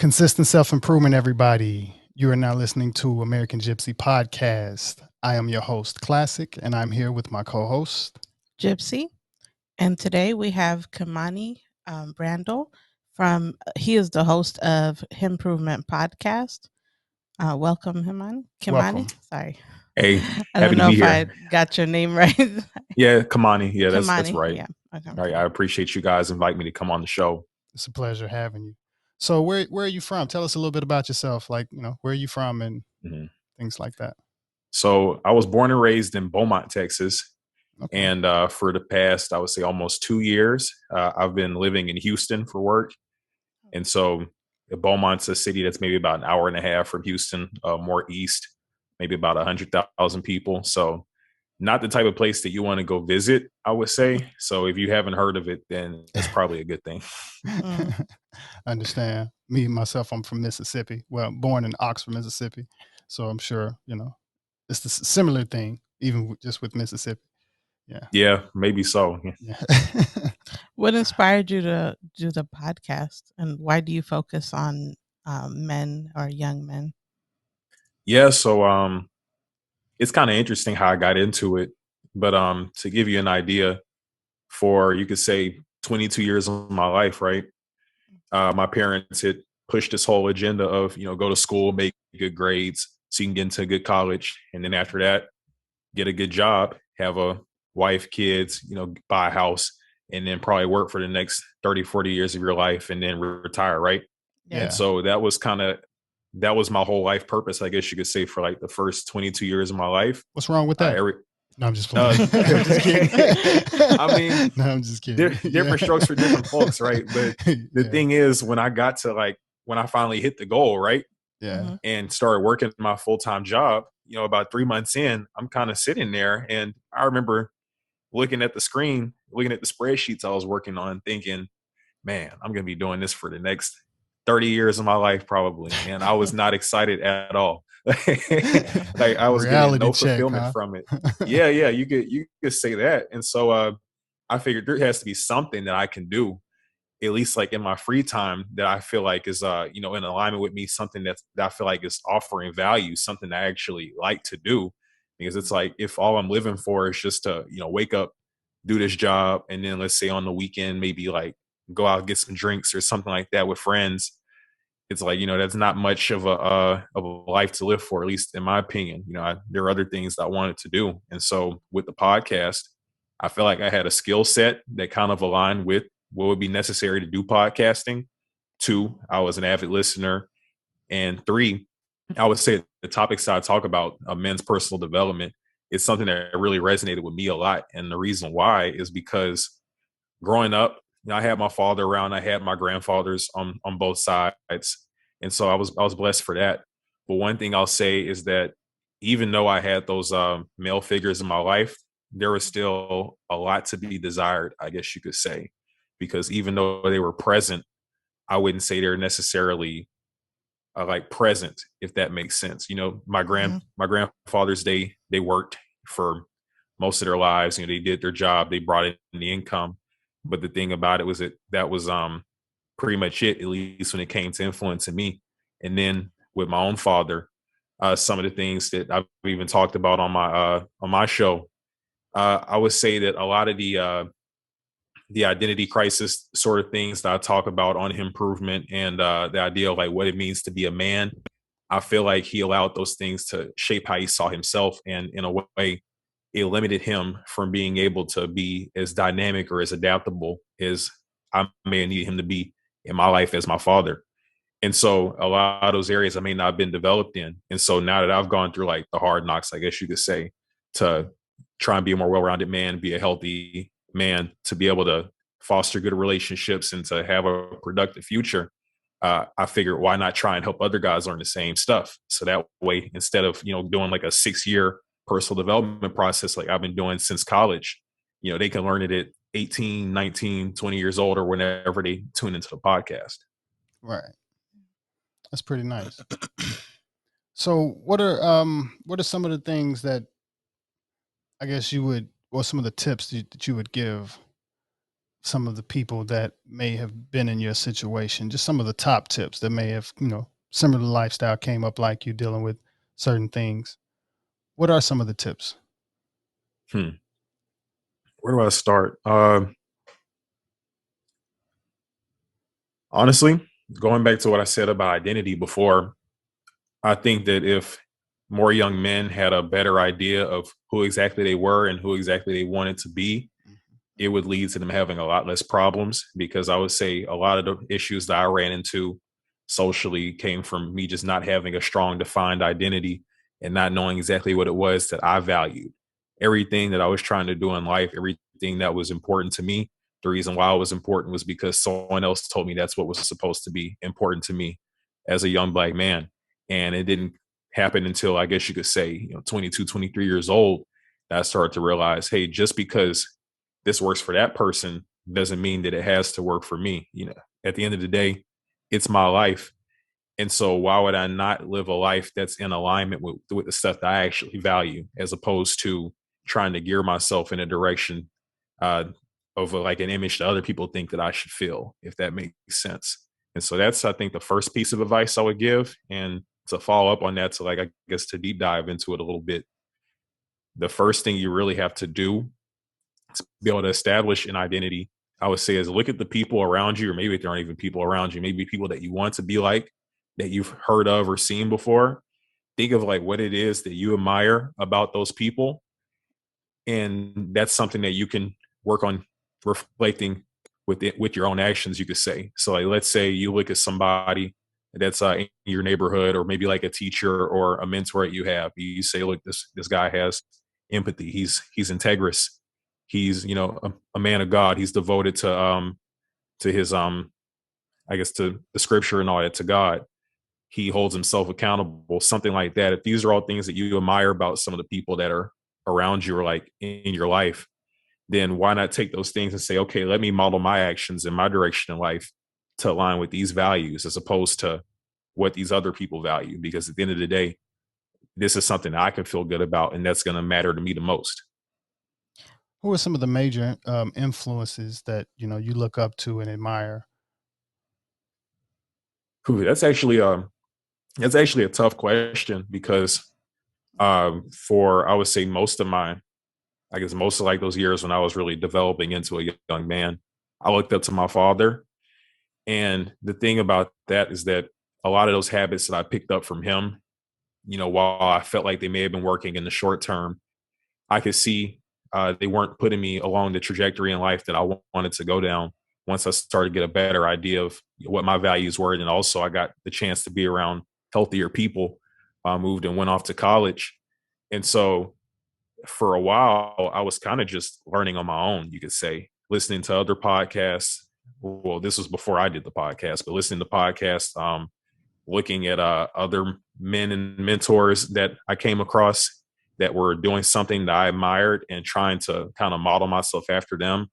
Consistent self-improvement, everybody. You are now listening to American gypC Podcast. I am your host, Classic, and I'm here with my co-host, gypC. And today we have Kamani Randall he is the host of Himprovement Podcast. Welcome, Kamani. Welcome. Sorry. Hey, I happy don't know to be if here. I got your name right. Yeah, Kamani. Yeah, that's Kamani, right. Yeah. Okay. All right, I appreciate you guys inviting me to come on the show. It's a pleasure having you. So where are you from? Tell us a little bit about yourself, like, where are you from and things like that. So I was born and raised in Beaumont, Texas. Okay. And for the past, I would say almost 2 years, I've been living in Houston for work. And so Beaumont's a city that's maybe about an hour and a half from Houston, more east, maybe about 100,000 people. So not the type of place that you want to go visit, I would say. So if you haven't heard of it, then it's probably a good thing. I understand. Me, myself, I'm from Mississippi. Well, born in Oxford, Mississippi. So I'm sure, it's the similar thing, even just with Mississippi. Yeah, maybe so. Yeah. What inspired you to do the podcast, and why do you focus on men or young men? Yeah, so it's kind of interesting how I got into it. But to give you an idea, for you could say 22 years of my life, right? My parents had pushed this whole agenda of, go to school, make good grades so you can get into a good college. And then after that, get a good job, have a wife, kids, buy a house, and then probably work for the next 30, 40 years of your life and then retire, right? Yeah. And so that was my whole life purpose, I guess you could say, for like the first 22 years of my life. What's wrong with that? No, I'm just playing. I'm just kidding. I mean, no, I'm just kidding. Different strokes for different folks, right? But the thing is, when I finally hit the goal, right? Yeah. And started working my full-time job, about 3 months in, I'm kind of sitting there, and I remember looking at the screen, looking at the spreadsheets I was working on, thinking, man, I'm going to be doing this for the next 30 years of my life, probably. And I was not excited at all. Like I was Reality getting no check, fulfillment from it. Yeah, you could say that. And so I figured there has to be something that I can do, at least like in my free time, that I feel like is in alignment with me, something that I feel like is offering value, something I actually like to do. Because it's like, if all I'm living for is just to wake up, do this job, and then let's say on the weekend maybe like go out and get some drinks or something like that with friends, it's like, that's not much of a life to live for, at least in my opinion. There are other things that I wanted to do. And so with the podcast, I feel like I had a skill set that kind of aligned with what would be necessary to do podcasting. 2, I was an avid listener. And 3, I would say the topics I talk about, men's personal development, is something that really resonated with me a lot. And the reason why is because growing up, I had my father around, I had my grandfathers on both sides. And so I was blessed for that. But one thing I'll say is that even though I had those male figures in my life, there was still a lot to be desired, I guess you could say, because even though they were present, I wouldn't say they're necessarily like present, if that makes sense. My grandfathers, they worked for most of their lives. They did their job, they brought in the income. But the thing about it was that was pretty much it, at least when it came to influencing me. And then with my own father, some of the things that I've even talked about on my show, I would say that a lot of the identity crisis sort of things that I talk about on Himprovement, and the idea of like what it means to be a man, I feel like he allowed those things to shape how he saw himself, and in a way, it limited him from being able to be as dynamic or as adaptable as I may need him to be in my life as my father. And so a lot of those areas I may not have been developed in. And so now that I've gone through like the hard knocks, I guess you could say, to try and be a more well-rounded man, be a healthy man, to be able to foster good relationships and to have a productive future, I figured, why not try and help other guys learn the same stuff? So that way, instead of, doing like a 6-year personal development process like I've been doing since college, they can learn it at 18, 19, 20 years old, or whenever they tune into the podcast. Right. That's pretty nice. So what are some of the things that I guess you would, or some of the tips that you would give some of the people that may have been in your situation, just some of the top tips that may have, similar lifestyle, came up like you, dealing with certain things. What are some of the tips? Where do I start? Honestly, going back to what I said about identity before, I think that if more young men had a better idea of who exactly they were and who exactly they wanted to be, it would lead to them having a lot less problems, because I would say a lot of the issues that I ran into socially came from me just not having a strong defined identity and not knowing exactly what it was that I valued. Everything that I was trying to do in life, everything that was important to me, the reason why it was important was because someone else told me that's what was supposed to be important to me as a young Black man. And it didn't happen until, I guess you could say, 22, 23 years old, that I started to realize, hey, just because this works for that person doesn't mean that it has to work for me. At the end of the day, it's my life. And so why would I not live a life that's in alignment with the stuff that I actually value, as opposed to trying to gear myself in a direction of like an image that other people think that I should feel, if that makes sense. And so that's, I think, the first piece of advice I would give. And to follow up on that, to, like, I guess, to deep dive into it a little bit, the first thing you really have to do to be able to establish an identity, I would say, is look at the people around you, or maybe if there aren't even people around you, maybe people that you want to be like, that you've heard of or seen before. Think of like what it is that you admire about those people. And that's something that you can work on reflecting with your own actions, you could say. So like, let's say you look at somebody that's in your neighborhood, or maybe like a teacher or a mentor that you have. You say, look, this guy has empathy. He's integrous. He's, a man of God. He's devoted to his I guess, to the scripture and all that, to God. He holds himself accountable, something like that. If these are all things that you admire about some of the people that are around you or like in your life, then why not take those things and say, okay, let me model my actions in my direction in life to align with these values, as opposed to what these other people value. Because at the end of the day, this is something that I can feel good about, and that's going to matter to me the most. Who are some of the major influences that, you look up to and admire? That's actually a tough question, because for, I would say, most of like those years when I was really developing into a young man, I looked up to my father. And the thing about that is that a lot of those habits that I picked up from him, while I felt like they may have been working in the short term, I could see they weren't putting me along the trajectory in life that I wanted to go down. Once I started to get a better idea of what my values were, and also I got the chance to be around healthier people, moved and went off to college. And so for a while, I was kind of just learning on my own, you could say, listening to other podcasts. Well, this was before I did the podcast, but listening to podcasts, looking at other men and mentors that I came across that were doing something that I admired, and trying to kind of model myself after them.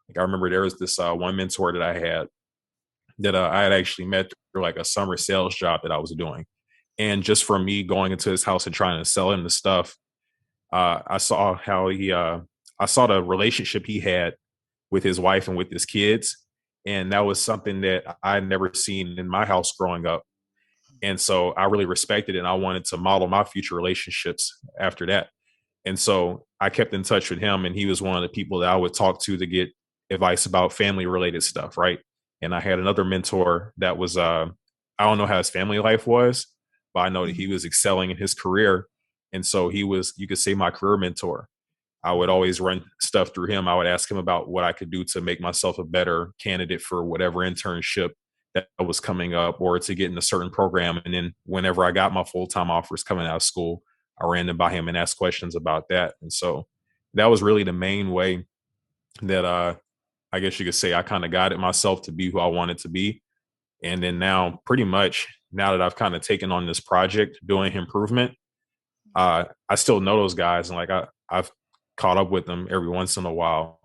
Like, I remember there was this one mentor that I had actually met through like a summer sales job that I was doing. And just from me going into his house and trying to sell him the stuff, I saw how I saw the relationship he had with his wife and with his kids. And that was something that I had never seen in my house growing up. And so I really respected it, and I wanted to model my future relationships after that. And so I kept in touch with him, and he was one of the people that I would talk to get advice about family related stuff. Right. And I had another mentor that was, I don't know how his family life was, but I know that he was excelling in his career. And so he was, you could say, my career mentor. I would always run stuff through him. I would ask him about what I could do to make myself a better candidate for whatever internship that was coming up, or to get in a certain program. And then whenever I got my full-time offers coming out of school, I ran them by him and asked questions about that. And so that was really the main way that I guess you could say I kind of guided myself to be who I wanted to be. And then now, pretty much, now that I've kind of taken on this project doing Himprovement, I still know those guys, and like I've caught up with them every once in a while.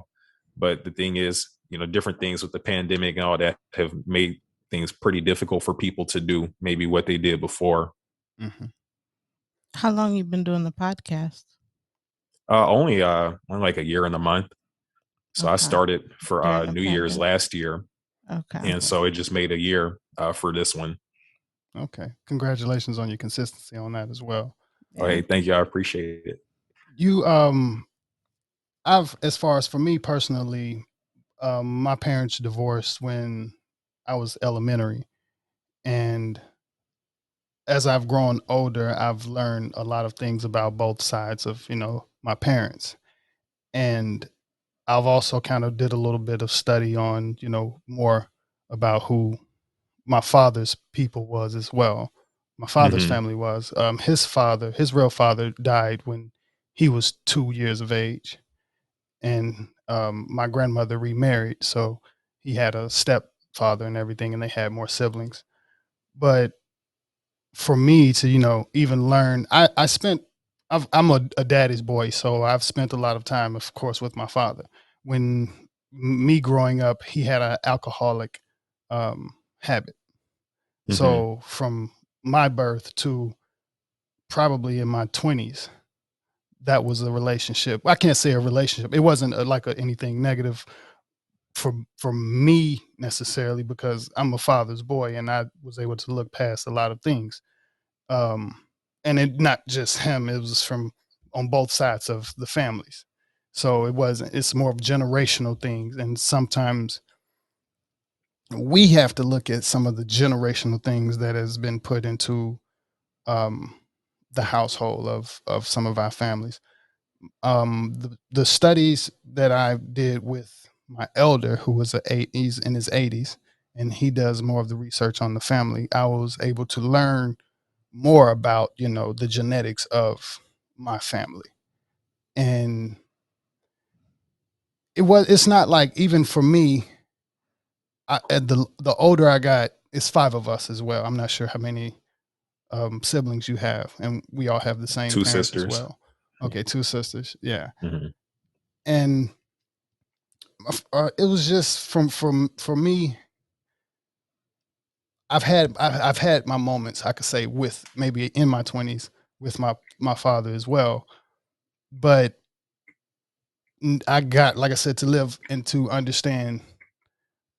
But the thing is, different things with the pandemic and all that have made things pretty difficult for people to do maybe what they did before. Mm-hmm. How long you been doing the podcast? Only like a year and a month. So I started for During the New Year's pandemic. last year. Okay. And so it just made a year for this one. Okay. Congratulations on your consistency on that as well. Oh, hey, thank you. I appreciate it. You, as far as for me personally, my parents divorced when I was elementary. And as I've grown older, I've learned a lot of things about both sides of, my parents. And I've also kind of did a little bit of study on, more about who my father's people was as well. My father's Mm-hmm. family was. His real father died when he was 2 years of age. And my grandmother remarried. So he had a stepfather and everything, and they had more siblings. But for me to, even learn, I'm a daddy's boy. So I've spent a lot of time, of course, with my father. When me growing up, he had an alcoholic habit. Mm-hmm. So from my birth to probably in my 20s, that was a relationship. I can't say a relationship. It wasn't anything negative for me necessarily, because I'm a father's boy and I was able to look past a lot of things. And it not just him, it was from on both sides of the families. So it's more of generational things. And sometimes we have to look at some of the generational things that has been put into um, the household of some of our families. The studies that I did with my elder, who was he's in his 80s, and he does more of the research on the family. I was able to learn more about, the genetics of my family. And it's not like, even for me, the older I got, it's 5 of us as well. I'm not sure how many siblings you have, and we all have the same 2 parents as sisters. well. Okay, 2 sisters. Yeah. Mm-hmm. And it was just for me. I've had my moments, I could say, with maybe in my 20s with my father as well, but I got, like I said, to live and to understand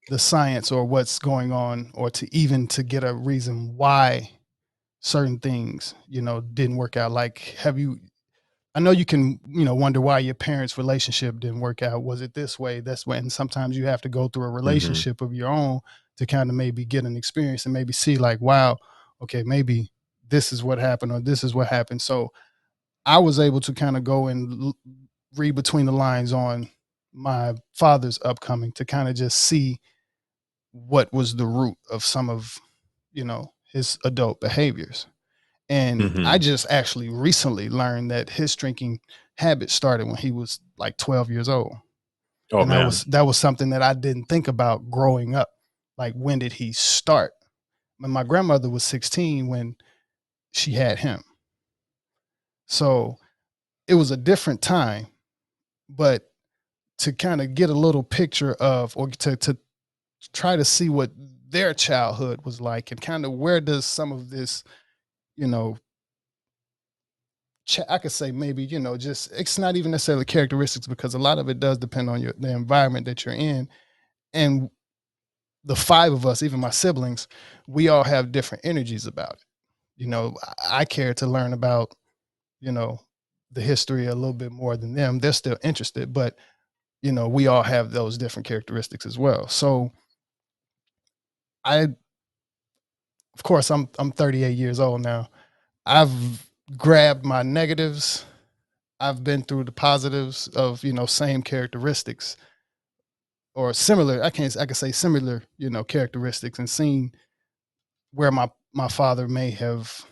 the science or what's going on, or to get a reason why certain things, didn't work out. Like, I know you can, wonder why your parents' relationship didn't work out. Was it this way? That's way. And sometimes you have to go through a Mm-hmm. relationship of your own to kind of maybe get an experience and maybe see, like, wow, okay, maybe this is what happened or this is what happened. So I was able to kind of go and read between the lines on my father's upcoming to kind of just see what was the root of some of, his adult behaviors. And Mm-hmm. I just actually recently learned that his drinking habit started when he was like 12 years old. Oh, And man. that was something that I didn't think about growing up. Like, when did he start? My grandmother was 16 when she had him. So it was a different time, but to kind of get a little picture of, or to try to see what their childhood was like, and kind of where does some of this, you know, I could say maybe, just, it's not even necessarily characteristics, because a lot of it does depend on the environment that you're in. And the 5 of us, even my siblings, we all have different energies about it. I care to learn about, the history a little bit more than them. They're still interested, but we all have those different characteristics as well. So of course, I'm 38 years old now. I've grabbed my negatives. I've been through the positives of, same characteristics or similar. I can say similar, characteristics, and seen where my father may have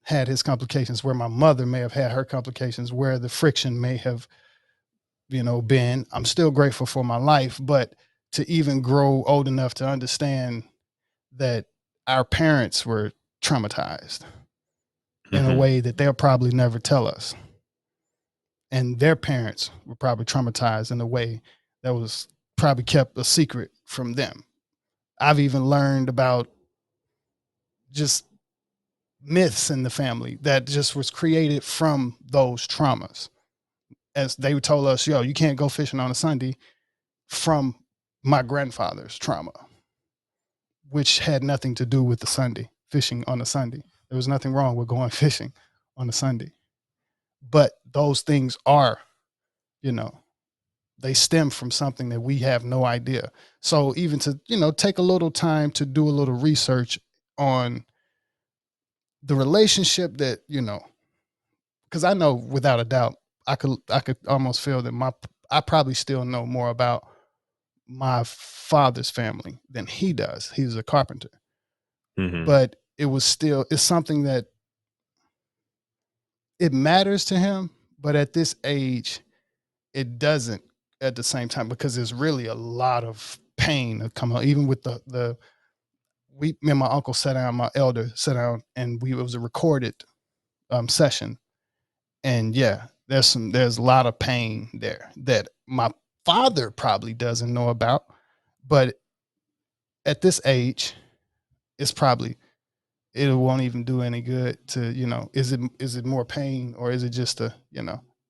had his complications, where my mother may have had her complications, where the friction may have, been. I'm still grateful for my life, but to even grow old enough to understand that our parents were traumatized in a Mm-hmm. way that they'll probably never tell us. And their parents were probably traumatized in a way that was probably kept a secret from them. I've even learned about just myths in the family that just was created from those traumas as they told us, yo, you can't go fishing on a Sunday, from my grandfather's trauma, which had nothing to do with the Sunday, fishing on a Sunday. There was nothing wrong with going fishing on a Sunday. But those things are, they stem from something that we have no idea. So even to, take a little time to do a little research on the relationship that, because I know without a doubt, I could almost feel that I probably still know more about my father's family than he does. He was a carpenter. Mm-hmm. But it's something that it matters to him, but at this age, it doesn't at the same time, because there's really a lot of pain that come out, even with me and my uncle my elder sat down, and it was a recorded session. And yeah, there's a lot of pain there that my father probably doesn't know about, but at this age, it won't even do any good to, is it more pain, or is it just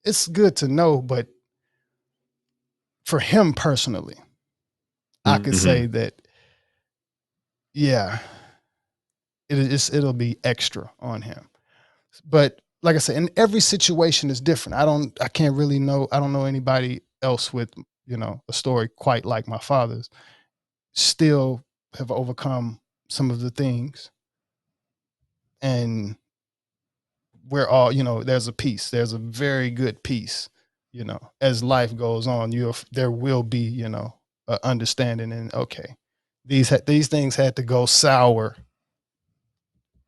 it's good to know, but for him personally, I could say that, yeah, it'll be extra on him. But like I said, and every situation is different. I don't know anybody else with, a story quite like my father's, still have overcome some of the things. And we're all, there's a very good peace, as life goes on, there will be, understanding, and okay, these things had to go sour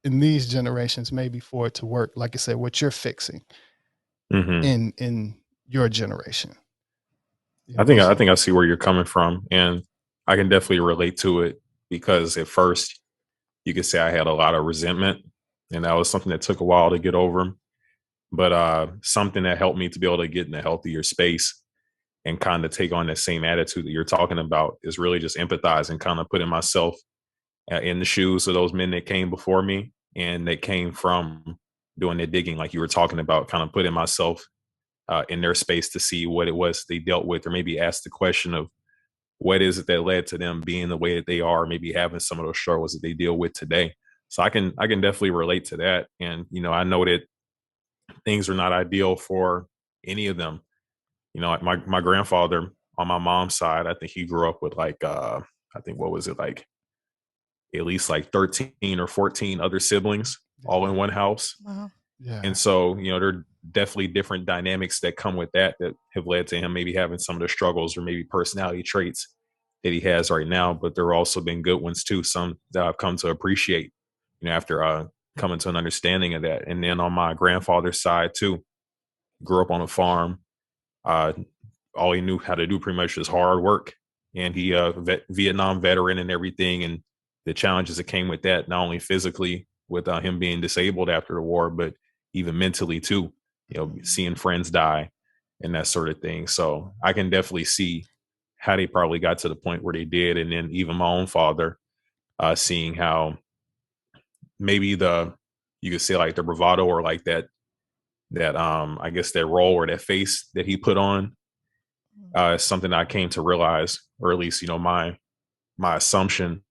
in these generations, maybe for it to work. Like I said, what you're fixing in your generation. I think I see where you're coming from, and I can definitely relate to it, because at first you could say I had a lot of resentment, and that was something that took a while to get over. But something that helped me to be able to get in a healthier space and kind of take on that same attitude that you're talking about is really just empathize and kind of putting myself in the shoes of those men that came before me and that came from doing their digging, like you were talking about, kind of putting myself in their space to see what it was they dealt with, or maybe ask the question of what is it that led to them being the way that they are, maybe having some of those struggles that they deal with today. So I can definitely relate to that. And, I know that things are not ideal for any of them. My grandfather on my mom's side, I think he grew up with what was it, like at least like 13 or 14 other siblings all in one house. Wow. Yeah. And so, there are definitely different dynamics that come with that have led to him maybe having some of the struggles or maybe personality traits that he has right now. But there have also been good ones too, some that I've come to appreciate, after coming to an understanding of that. And then on my grandfather's side too, grew up on a farm. All he knew how to do pretty much was hard work. And he Vietnam veteran and everything, and the challenges that came with that, not only physically with him being disabled after the war, but even mentally too, seeing friends die and that sort of thing. So I can definitely see how they probably got to the point where they did. And then even my own father, seeing how maybe you could say like the bravado, or like that I guess that role or that face that he put on, something I came to realize, or at least, my assumption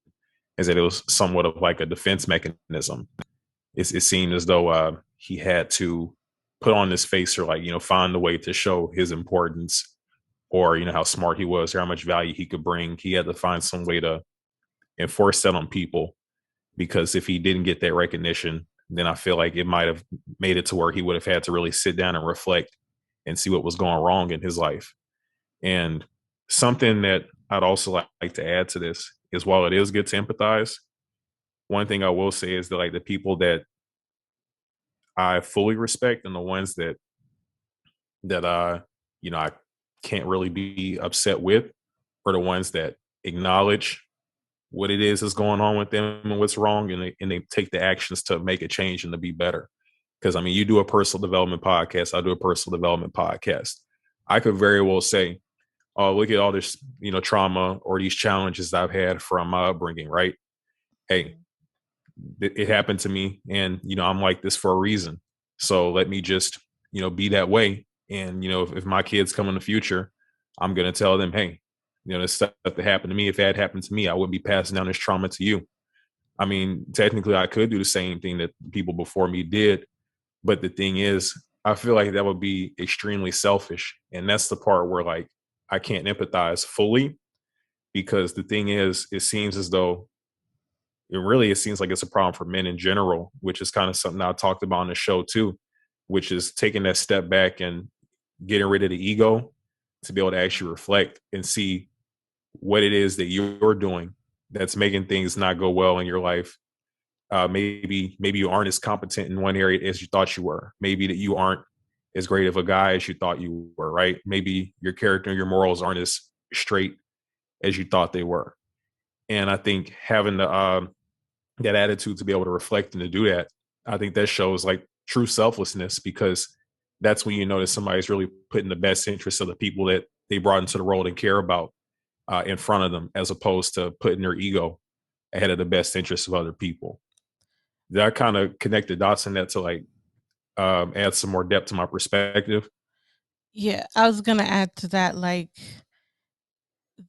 is that it was somewhat of like a defense mechanism. It seemed as though he had to put on this face, or like, find a way to show his importance, or, how smart he was, or how much value he could bring. He had to find some way to enforce that on people, because if he didn't get that recognition, then I feel like it might have made it to where he would have had to really sit down and reflect and see what was going wrong in his life. And something that I'd also like to add to this is, while it is good to empathize, one thing I will say is that, like, the people that I fully respect and the ones that I can't really be upset with are the ones that acknowledge what it is that's going on with them and what's wrong, and they take the actions to make a change and to be better. Because you do a personal development podcast, I do a personal development podcast. I could very well say, oh, look at all this, trauma or these challenges I've had from my upbringing, right? Hey, it happened to me, and, I'm like this for a reason. So let me just, be that way And, if my kids come in the future, I'm going to tell them, hey, this stuff that happened to me, if that happened to me, I wouldn't be passing down this trauma to you. I mean, technically, I could do the same thing that people before me did. But the thing is, I feel like that would be extremely selfish. And that's the part where, like, I can't empathize fully, because the thing is, it seems as though it seems like it's a problem for men in general, which is kind of something I talked about on the show too, which is taking that step back and getting rid of the ego to be able to actually reflect and see what it is that you're doing that's making things not go well in your life. Maybe you aren't as competent in one area as you thought you were. Maybe that you aren't as great of a guy as you thought you were, right? Maybe your character and your morals aren't as straight as you thought they were. And I think having that attitude to be able to reflect and to do that, I think that shows like true selflessness, because that's when you know that somebody's really putting the best interests of the people that they brought into the world and care about in front of them, as opposed to putting their ego ahead of the best interests of other people. Did I kind of connect the dots in that to like add some more depth to my perspective? Yeah, I was gonna add to that, like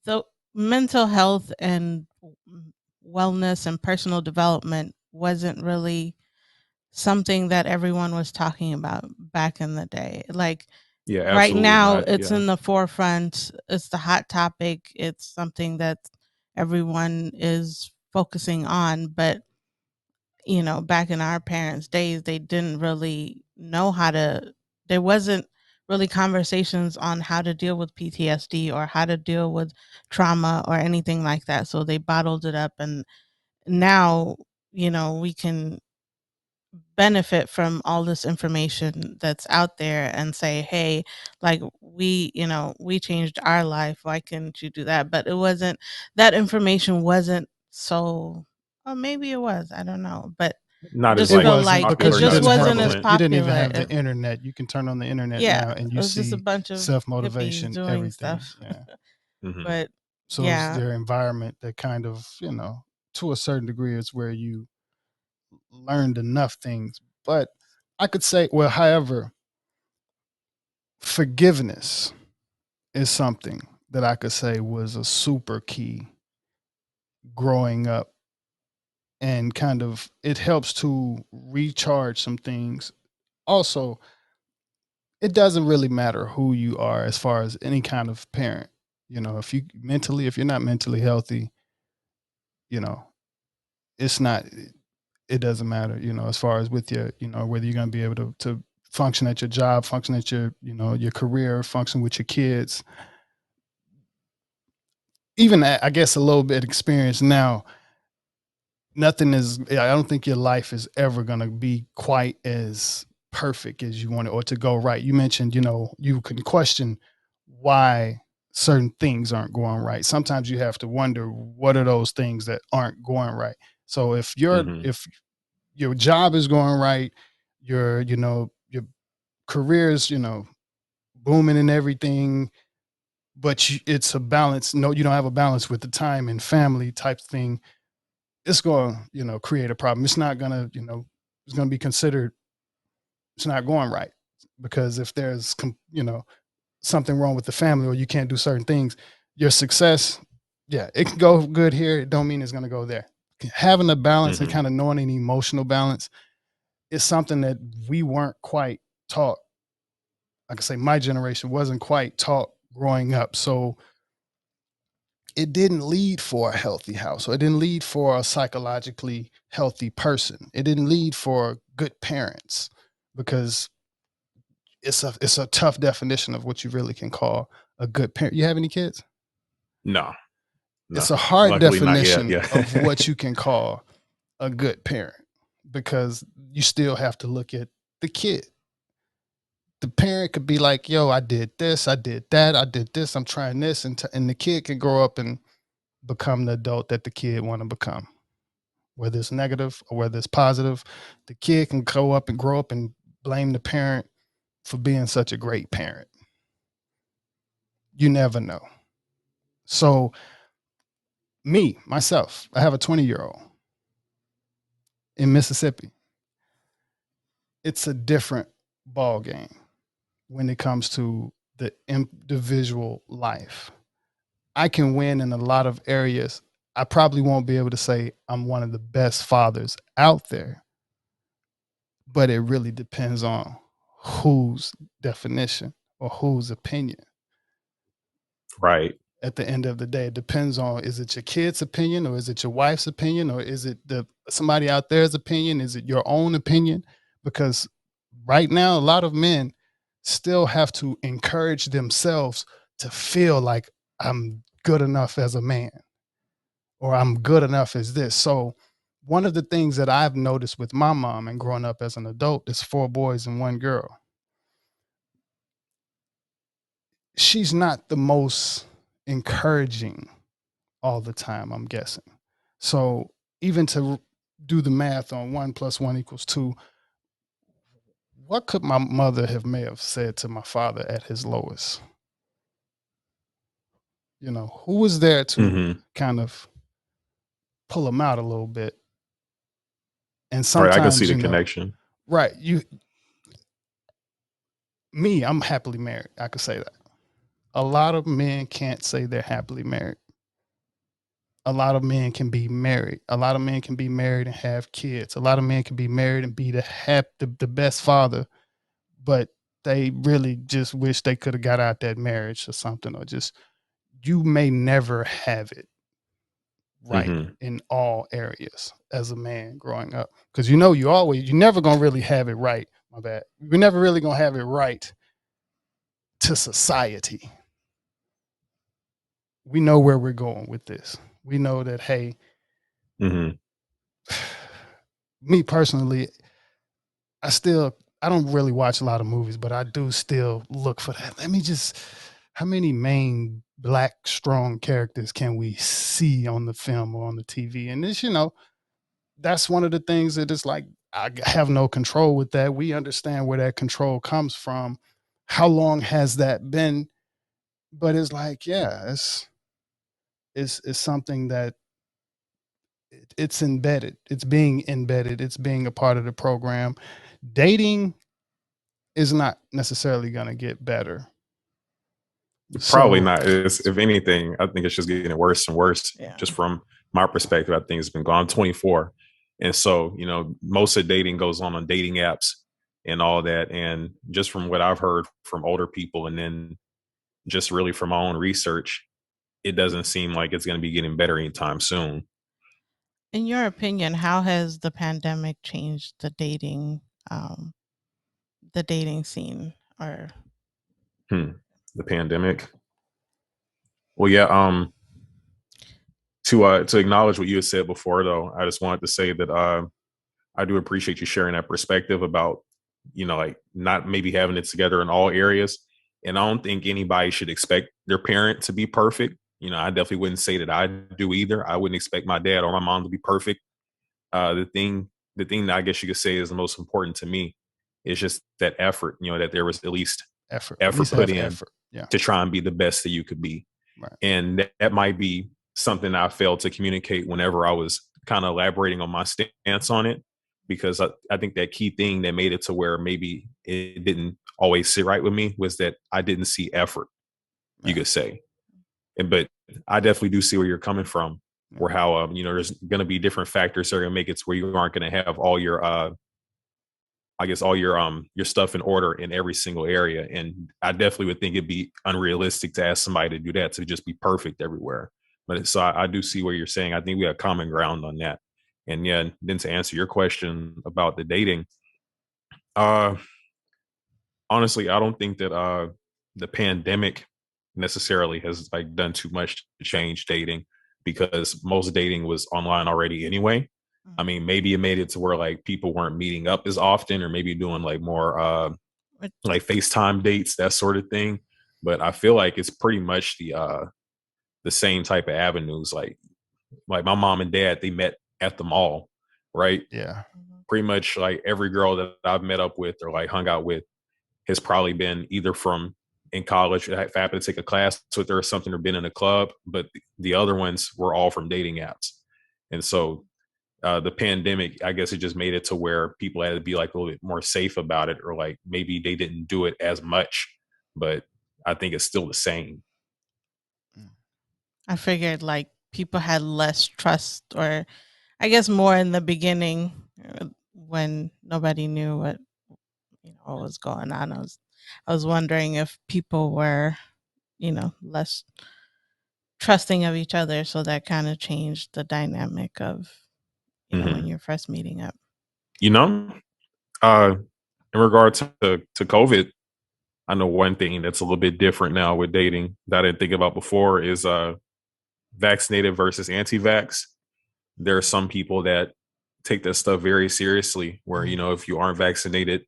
the mental health and wellness and personal development wasn't really something that everyone was talking about back in the day. Like Yeah, right absolutely now, not. it's Yeah. in the forefront. It's the hot topic. It's something that everyone is focusing on. But, back in our parents' days, they didn't really know there wasn't really conversations on how to deal with PTSD or how to deal with trauma or anything like that. So they bottled it up. And now, we can benefit from all this information that's out there and say, hey, like we changed our life, why can't you do that? But that information wasn't so, or maybe it was, I don't know, but I Not as just It like feel wasn't like it popular, because you not just as didn't have wasn't as prevalent. you didn't even popular. have the internet. You can turn on the internet Yeah, now and it you was just a see bunch of self hippies motivation, doing everything. stuff. Yeah. Mhm. But So it's yeah, their environment that kind of, to a certain degree is where you learned enough things. But I could say, well, however, forgiveness is something that I could say was a super key growing up, and kind of it helps to recharge some things. Also, it doesn't really matter who you are as far as any kind of parent. If you're not mentally healthy, you know, it's not it doesn't matter, as far as with your, whether you're going to be able to function at your job, function at your, your career, function with your kids. Even I guess a little bit experience now, I don't think your life is ever going to be quite as perfect as you want it or to go right. You mentioned, you can question why certain things aren't going right. Sometimes you have to wonder, what are those things that aren't going right? So if Mhm. your job is going right, your career is, booming and everything, but it's a balance. No, you don't have a balance with the time and family type thing. It's going to, create a problem. It's not going to, it's going to be considered, it's not going right, because if there's, something wrong with the family or you can't do certain things, your success, yeah, it can go good here. It don't mean it's going to go there. Having a balance and Mhm. kind of knowing an emotional balance is something that we weren't quite taught. Like I say, my generation wasn't quite taught growing up. So it didn't lead for a healthy house, or it didn't lead for a psychologically healthy person. It didn't lead for good parents, because it's a tough definition of what you really can call a good parent. You have any kids? No, It's no. a hard Luckily not yet. definition Yeah. of what you can call a good parent, because you still have to look at the kid. The parent could be like, yo, I did this, I did that, I did this, I'm trying this. And the kid can grow up and become the adult that the kid want to become. Whether it's negative or whether it's positive, the kid can grow up and blame the parent for being such a great parent. You never know. So myself, I have a 20-year-old in Mississippi. It's a different ball game. when it comes to the individual life. I can win in a lot of areas. I probably won't be able to say I'm one of the best fathers out there, but it really depends on whose definition or whose opinion. Right. At the end of the day, it depends on, is it your kid's opinion, or is it your wife's opinion, or is it somebody out there's opinion? Is it your own opinion? Because right now, a lot of men still have to encourage themselves to feel like I'm good enough as a man, or I'm good enough as this. So one of the things that I've noticed with my mom and growing up as an adult, is 4 boys and 1 girl. She's not the most encouraging all the time, I'm guessing. So even to do the math on 1 + 1 = 2, what could my mother may have said to my father at his lowest? You know, who was there to kind of pull him out a little bit? And sometimes, right, I can see the connection. Right. I'm happily married. I could say that. A lot of men can't say they're happily married. A lot of men can be married. A lot of men can be married and have kids. A lot of men can be married and be the best father, but they really just wish they could have got out that marriage or something, or just, you may never have it right in all areas as a man growing up. Because you're never gonna really have it right. My bad. You're never really gonna have it right to society. We know where we're going with this. We know that, hey, me personally, I don't really watch a lot of movies, but I do still look for that. How many main Black strong characters can we see on the film or on the TV? And this, that's one of the things that is like, I have no control with that. We understand where that control comes from. How long has that been? But it's like, yeah, it's something that it's embedded. It's being embedded. It's being a part of the program. Dating is not necessarily going to get better. Probably not. If anything, I think it's just getting worse and worse. Yeah. Just from my perspective, I think it's been gone 24. And so, most of dating goes on dating apps and all that. And just from what I've heard from older people, and then just really from my own research, it doesn't seem like it's going to be getting better anytime soon. In your opinion, how has the pandemic changed the dating scene? Or the pandemic? Well, yeah. To acknowledge what you had said before, though, I just wanted to say that I do appreciate you sharing that perspective about, like not maybe having it together in all areas. And I don't think anybody should expect their parent to be perfect. I definitely wouldn't say that I do either. I wouldn't expect my dad or my mom to be perfect. The thing that I guess you could say is the most important to me is just that effort, that there was at least effort put in to try and be the best that you could be. Right. And that might be something I failed to communicate whenever I was kind of elaborating on my stance on it, because I think that key thing that made it to where maybe it didn't always sit right with me was that I didn't see effort, you could say. But I definitely do see where you're coming from, where how, there's going to be different factors that are going to make it to where you aren't going to have all your, your stuff in order in every single area. And I definitely would think it'd be unrealistic to ask somebody to do that, to just be perfect everywhere. But so I do see what you're saying. I think we have common ground on that. And yeah, then to answer your question about the dating, honestly, I don't think that the pandemic necessarily has like done too much to change dating, because most dating was online already anyway. I mean, maybe it made it to where like people weren't meeting up as often, or maybe doing like more like FaceTime dates, that sort of thing. But I feel like it's pretty much the same type of avenues. Like my mom and dad, they met at the mall, right? Yeah. Pretty much like every girl that I've met up with or like hung out with has probably been either from in college, if I happened to take a class with her or something, or been in a club, but the other ones were all from dating apps. And so the pandemic, I guess it just made it to where people had to be like a little bit more safe about it, or like maybe they didn't do it as much, but I think it's still the same. I figured like people had less trust, or I guess more in the beginning when nobody knew what what was going on. I was wondering if people were, less trusting of each other, so that kind of changed the dynamic of, when you're first meeting up. In regard to COVID, I know one thing that's a little bit different now with dating that I didn't think about before is vaccinated versus anti-vax. There are some people that take that stuff very seriously, where, if you aren't vaccinated,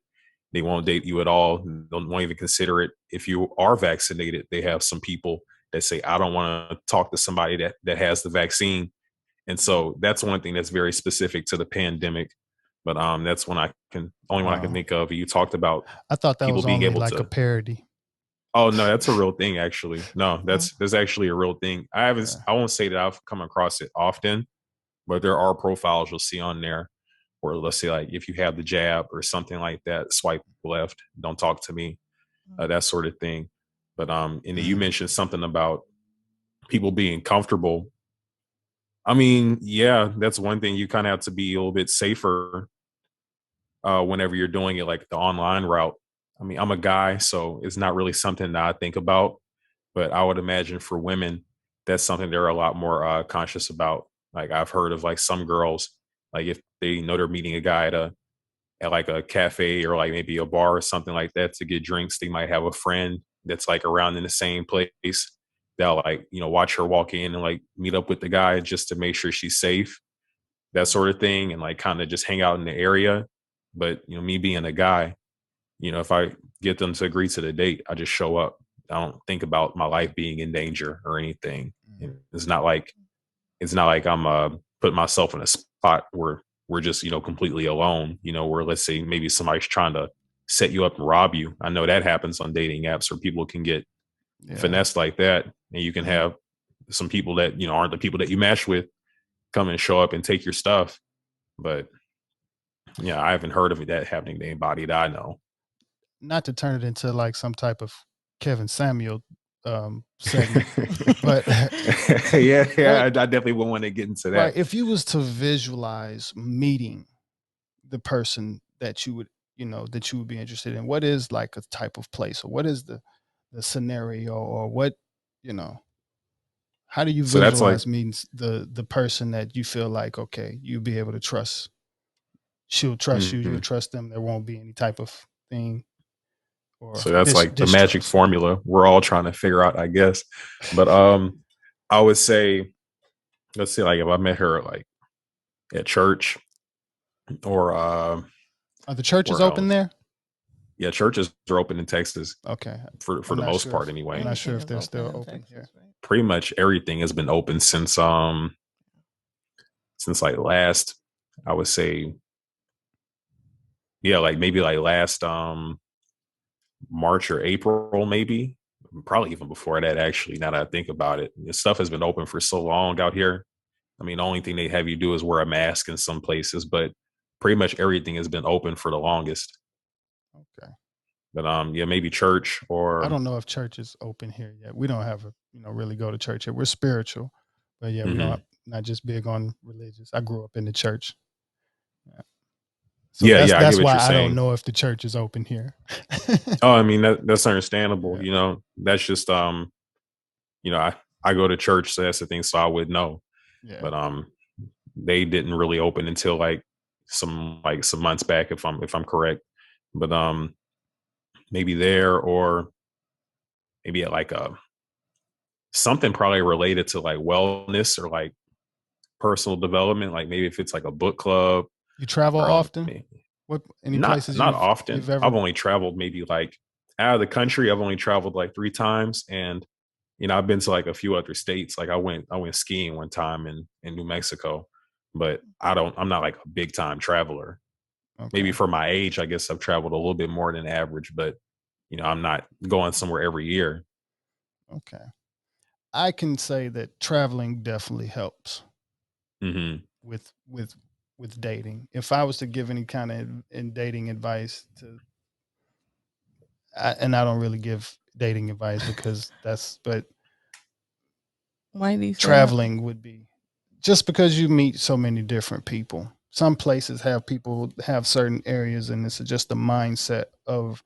they won't date you at all. Won't even consider it. If you are vaccinated, they have some people that say, I don't want to talk to somebody that has the vaccine. And so that's one thing that's very specific to the pandemic. But that's one I can think of. You talked about, I thought that people was being only able like to a parody. Oh no, that's a real thing. Actually, no, that's actually a real thing. I won't say that I've come across it often, but there are profiles you'll see on there where, let's say, like, if you have the jab or something like that, swipe left, don't talk to me, that sort of thing. But and you mentioned something about people being comfortable. I mean, yeah, that's one thing. You kind of have to be a little bit safer whenever you're doing it, like the online route. I mean, I'm a guy, so it's not really something that I think about. But I would imagine for women, that's something they're a lot more conscious about. Like, I've heard of like some girls, like if they know they're meeting a guy at like a cafe or like maybe a bar or something like that to get drinks, they might have a friend that's like around in the same place. They'll like, watch her walk in and like meet up with the guy just to make sure she's safe, that sort of thing, and like kind of just hang out in the area. But me being a guy, if I get them to agree to the date, I just show up. I don't think about my life being in danger or anything. It's not like I'm putting myself in a spot where we're just completely alone. Where, let's say, maybe somebody's trying to set you up and rob you. I know that happens on dating apps, where people can get finessed like that, and you can have some people that aren't the people that you match with come and show up and take your stuff. But yeah, I haven't heard of that happening to anybody that I know. Not to turn it into like some type of Kevin Samuel segment, but I definitely wouldn't want to get into that. Right, if you was to visualize meeting the person that you would be interested in, what is like a type of place, or what is the scenario, or what how do you visualize meeting the person that you feel like, okay, you'll be able to trust? She'll trust you, you'll trust them. There won't be any type of thing. So that's like the magic formula we're all trying to figure out, I guess. But I would say, let's say, like, if I met her like at church, or are the churches open there? Yeah, churches are open in Texas. Okay, for the most part, anyway. I'm not sure if they're still open here. Pretty much everything has been open since like last, I would say, like maybe like last March or April, maybe, probably even before that, actually, now that I think about it. This stuff has been open for so long out here. I mean, the only thing they have you do is wear a mask in some places, but pretty much everything has been open for the longest. Okay. But maybe church, or I don't know if church is open here yet. We don't have really go to church here. We're spiritual, but yeah, we don't, not just big on religious. I grew up in the church. Yeah. So that's why I don't know if the church is open here. Oh, I mean, that's understandable. Yeah. That's just I go to church, so that's the thing. So I would know. Yeah. But they didn't really open until like some months back, if I'm correct. But maybe there, or maybe at like something probably related to like wellness or like personal development. Like maybe if it's like a book club. You travel often? Places? Not often. I've only traveled maybe like out of the country. I've only traveled like 3 times, and I've been to like a few other states. Like I went skiing one time in New Mexico, but I'm not like a big time traveler. Okay. Maybe for my age, I guess I've traveled a little bit more than average, but I'm not going somewhere every year. Okay. I can say that traveling definitely helps with with dating. If I was to give any kind of in dating advice and I don't really give dating advice because but Why do you say that? traveling would be, just because you meet so many different people. Some places have people have certain areas, and it's just the mindset of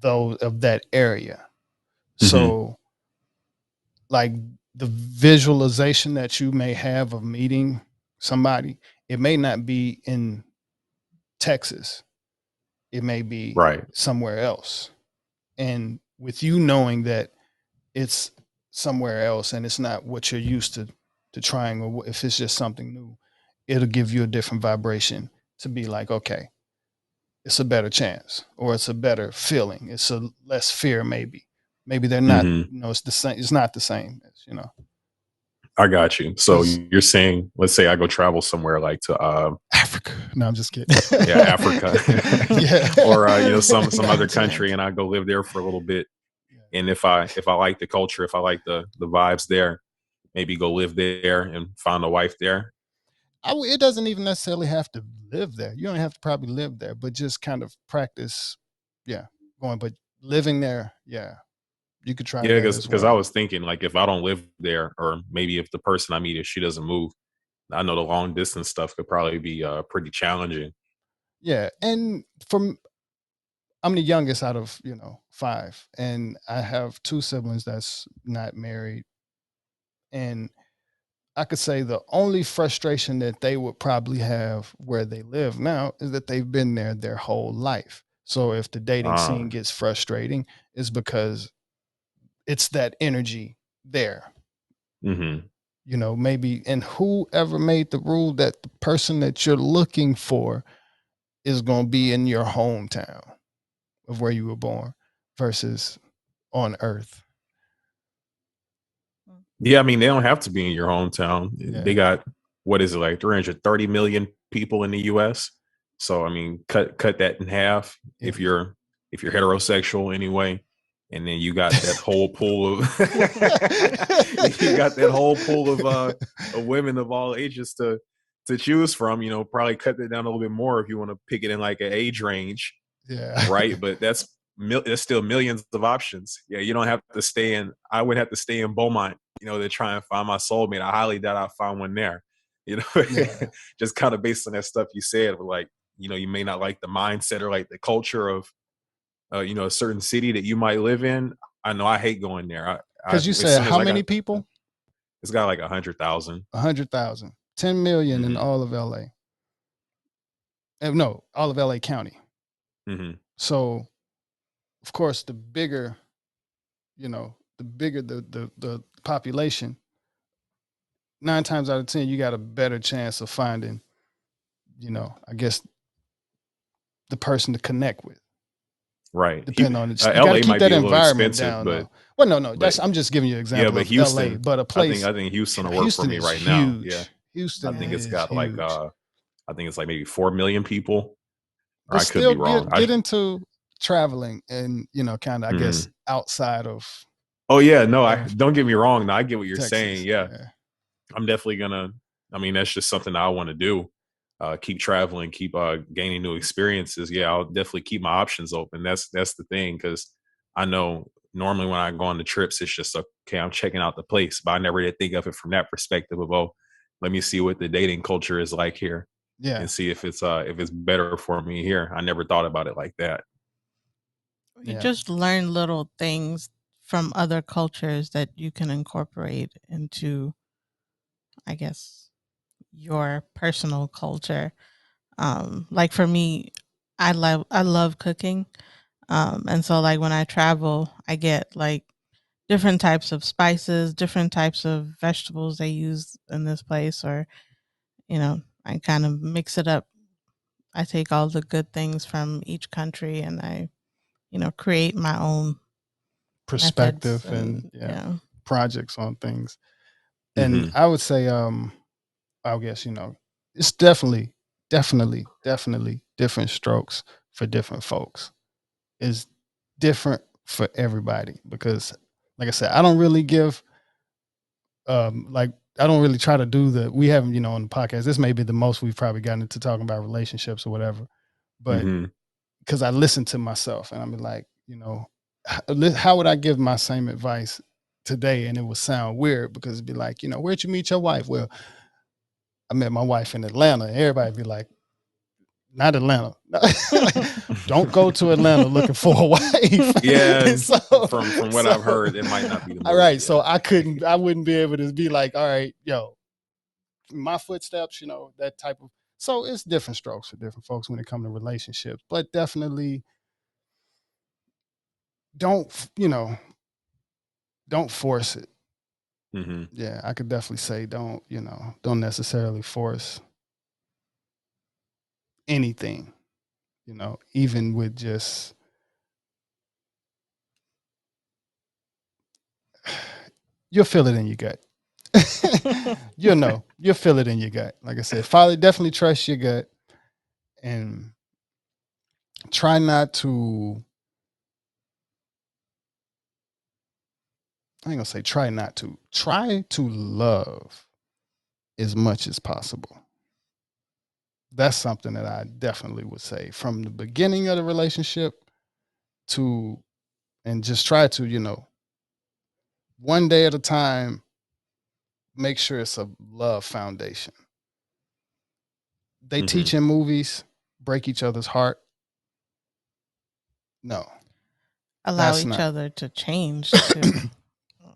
that area. So like the visualization that you may have of meeting somebody, it may not be in Texas. It may be Right. somewhere else. And with you knowing that it's somewhere else and it's not what you're used to trying, or if it's just something new, it'll give you a different vibration to be like, okay, it's a better chance, or it's a better feeling. It's a less fear, maybe. Maybe they're not, it's the same. It's not the same as, I got you. So 'cause you're saying, let's say I go travel somewhere like to Africa. No, I'm just kidding. yeah, Africa. Yeah. Or some other Gotcha. country, and I go live there for a little bit. And if I like the culture, if I like the vibes there, maybe go live there and find a wife there. It doesn't even necessarily have to live there. You don't have to probably live there, but just kind of practice. Yeah, but living there, yeah, you could try Yeah, that as because I well. was thinking, like, if I don't live there, or maybe if the person I meet, if she doesn't move, I know the long distance stuff could probably be pretty challenging. Yeah, and I'm the youngest out of 5, and I have 2 siblings that's not married, and I could say the only frustration that they would probably have where they live now is that they've been there their whole life. So if the dating scene gets frustrating, it's because it's that energy there. Maybe, and whoever made the rule that the person that you're looking for is going to be in your hometown of where you were born versus on earth. Yeah, I mean, they don't have to be in your hometown. Yeah. They got, what is it, like 330 million people in the US. So I mean, cut that in half if you're heterosexual anyway. And then you got that whole pool of of women of all ages to choose from. Probably cut that down a little bit more if you want to pick it in like an age range. Yeah. Right. But that's still millions of options. Yeah, you don't have to stay in. I would have to stay in Beaumont, to try and find my soulmate. I highly doubt I'll find one there. Yeah. Just kind of based on that stuff you said, but like, you may not like the mindset or like the culture of a certain city that you might live in. I know I hate going there. Because you said how many people? It's got like 100,000. 100,000. 10 million in all of LA. No, all of LA County. So, of course, the bigger, the population, 9 times out of 10, you got a better chance of finding, I guess, the person to connect with. Right. Depending on it. You LA got to keep might that be a little environment expensive, down. but well, no. I'm just giving you an example. Yeah, but of Houston, LA, but a place. I think Houston will work Houston for me is right huge. now. Yeah. Houston I think it's is got huge. I think it's like maybe 4 million people. Or But I could be wrong. Get into traveling and kind of I guess outside of. Oh yeah, no, I don't get me wrong. No, I get what you're Texas. saying. Yeah. I'm definitely gonna. I mean, that's just something I want to do. Keep traveling, keep gaining new experiences. Yeah, I'll definitely keep my options open. That's the thing, because I know normally when I go on the trips, it's just okay, I'm checking out the place, but I never did think of it from that perspective of, oh, let me see what the dating culture is like here. Yeah. And see if it's better for me here. I never thought about it like that. You just learn little things from other cultures that you can incorporate into, I guess, your personal culture. Like for me, I love cooking. And so like when I travel, I get like different types of spices, different types of vegetables they use in this place, or, I kind of mix it up. I take all the good things from each country and I, create my own perspective and projects on things. And I would say, I guess, it's definitely different strokes for different folks. It's different for everybody because, like I said, I don't really give, like don't really try to do we haven't, on the podcast, this may be the most we've probably gotten into talking about relationships or whatever, but because I listen to myself and I'm like, how would I give my same advice today? And it would sound weird because it'd be like, where'd you meet your wife? Well, I met my wife in Atlanta. Everybody be like, not Atlanta. Don't go to Atlanta looking for a wife. Yeah. So, from what I've heard, it might not be the most. All right. So I wouldn't be able to be like, all right, my footsteps, that type of, so it's different strokes for different folks when it comes to relationships, but definitely don't force it. Yeah. I could definitely say, don't necessarily force anything, even with just, you'll feel it in your gut. You'll feel it in your gut. Like I said, Father, definitely trust your gut and try not to, I ain't gonna say try not to, try to love as much as possible. That's something that I definitely would say from the beginning of the relationship and just try to, one day at a time, make sure it's a love foundation. They teach in movies, break each other's heart. No. Allow each other to change too.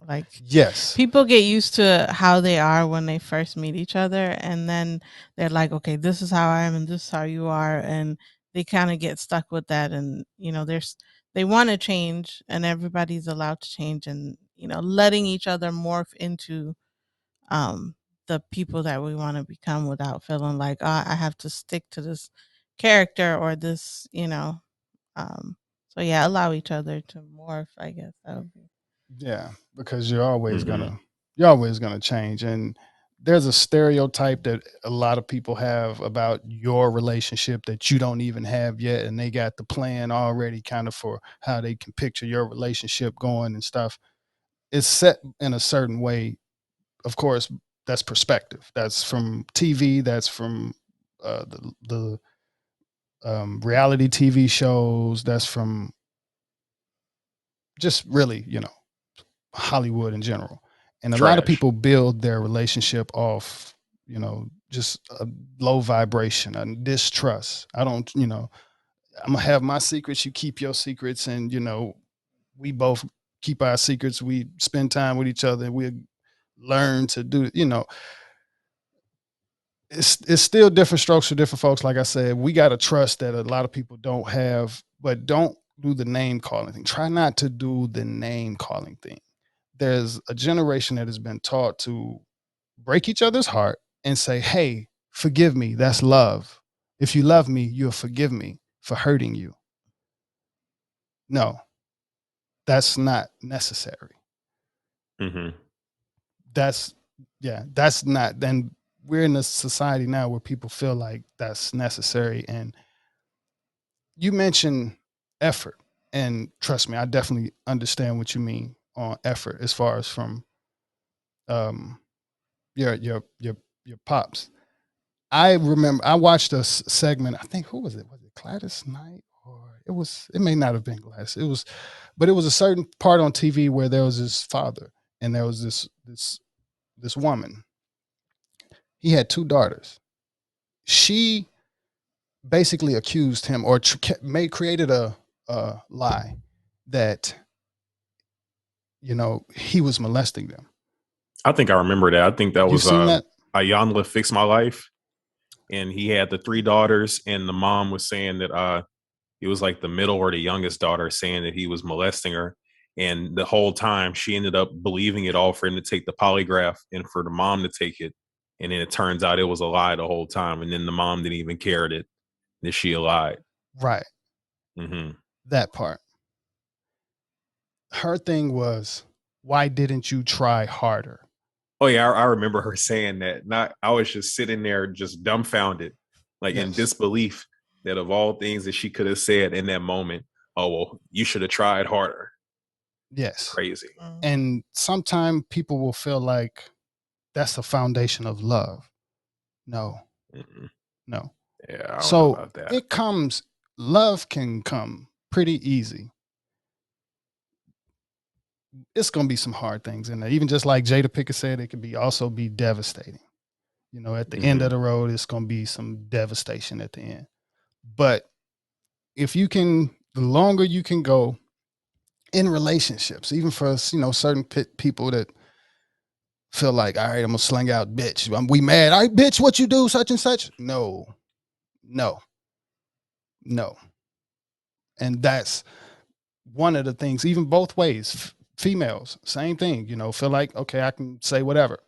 Like, yes, people get used to how they are when they first meet each other, and then they're like, okay, this is how I am and this is how you are, and they kind of get stuck with that. And they want to change, and everybody's allowed to change, and letting each other morph into the people that we want to become without feeling like, oh, I have to stick to this character or this, so yeah, allow each other to morph, I guess that would be. Yeah, because you're always gonna change, and there's a stereotype that a lot of people have about your relationship that you don't even have yet, and they got the plan already kind of for how they can picture your relationship going and stuff. It's set in a certain way. Of course, that's perspective. That's from TV. That's from the reality TV shows. That's from just really, Hollywood in general. And a lot of people build their relationship off, just a low vibration and distrust. I'm gonna have my secrets, you keep your secrets, and we both keep our secrets. We spend time with each other. We learn to do, it's still different strokes for different folks. Like I said, we got to trust that a lot of people don't have, but don't do the name calling thing. Try not to do the name calling thing. There's a generation that has been taught to break each other's heart and say, hey, forgive me. That's love. If you love me, you'll forgive me for hurting you. No, that's not necessary. That's not. Then we're in a society now where people feel like that's necessary. And you mentioned effort, and trust me, I definitely understand what you mean on effort as far as from your pops. I remember I watched a segment. I think, who was it? Was it Gladys Knight, or it may not have been Gladys. But it was a certain part on TV where there was this father and there was this woman. He had 2 daughters. She basically accused him or created a lie that he was molesting them. I think I remember that. I think that was that? Ayanla Fix My Life, and he had the 3 daughters, and the mom was saying that it was like the middle or the youngest daughter saying that he was molesting her, and the whole time she ended up believing it all for him to take the polygraph and for the mom to take it, and then it turns out it was a lie the whole time, and then the mom didn't even care that she lied. Right. That part. Her thing was, why didn't you try harder? Oh yeah, I remember her saying that. I was just sitting there just dumbfounded, like in disbelief that of all things that she could have said in that moment, oh well, you should have tried harder. Yes. Crazy. And sometimes people will feel like that's a foundation of love. No. Mm-mm. No. Yeah, I don't know So about that. love can come pretty easy. It's going to be some hard things in there. Even just like Jada Pinkett said, it could also be devastating. You know, at the end of the road, it's going to be some devastation at the end. But the longer you can go in relationships, even for, certain people that feel like, all right, I'm going to sling out, bitch. We mad. All right, bitch, what you do, such and such. No. And that's one of the things, even both ways. Females, same thing, feel like, okay, I can say whatever.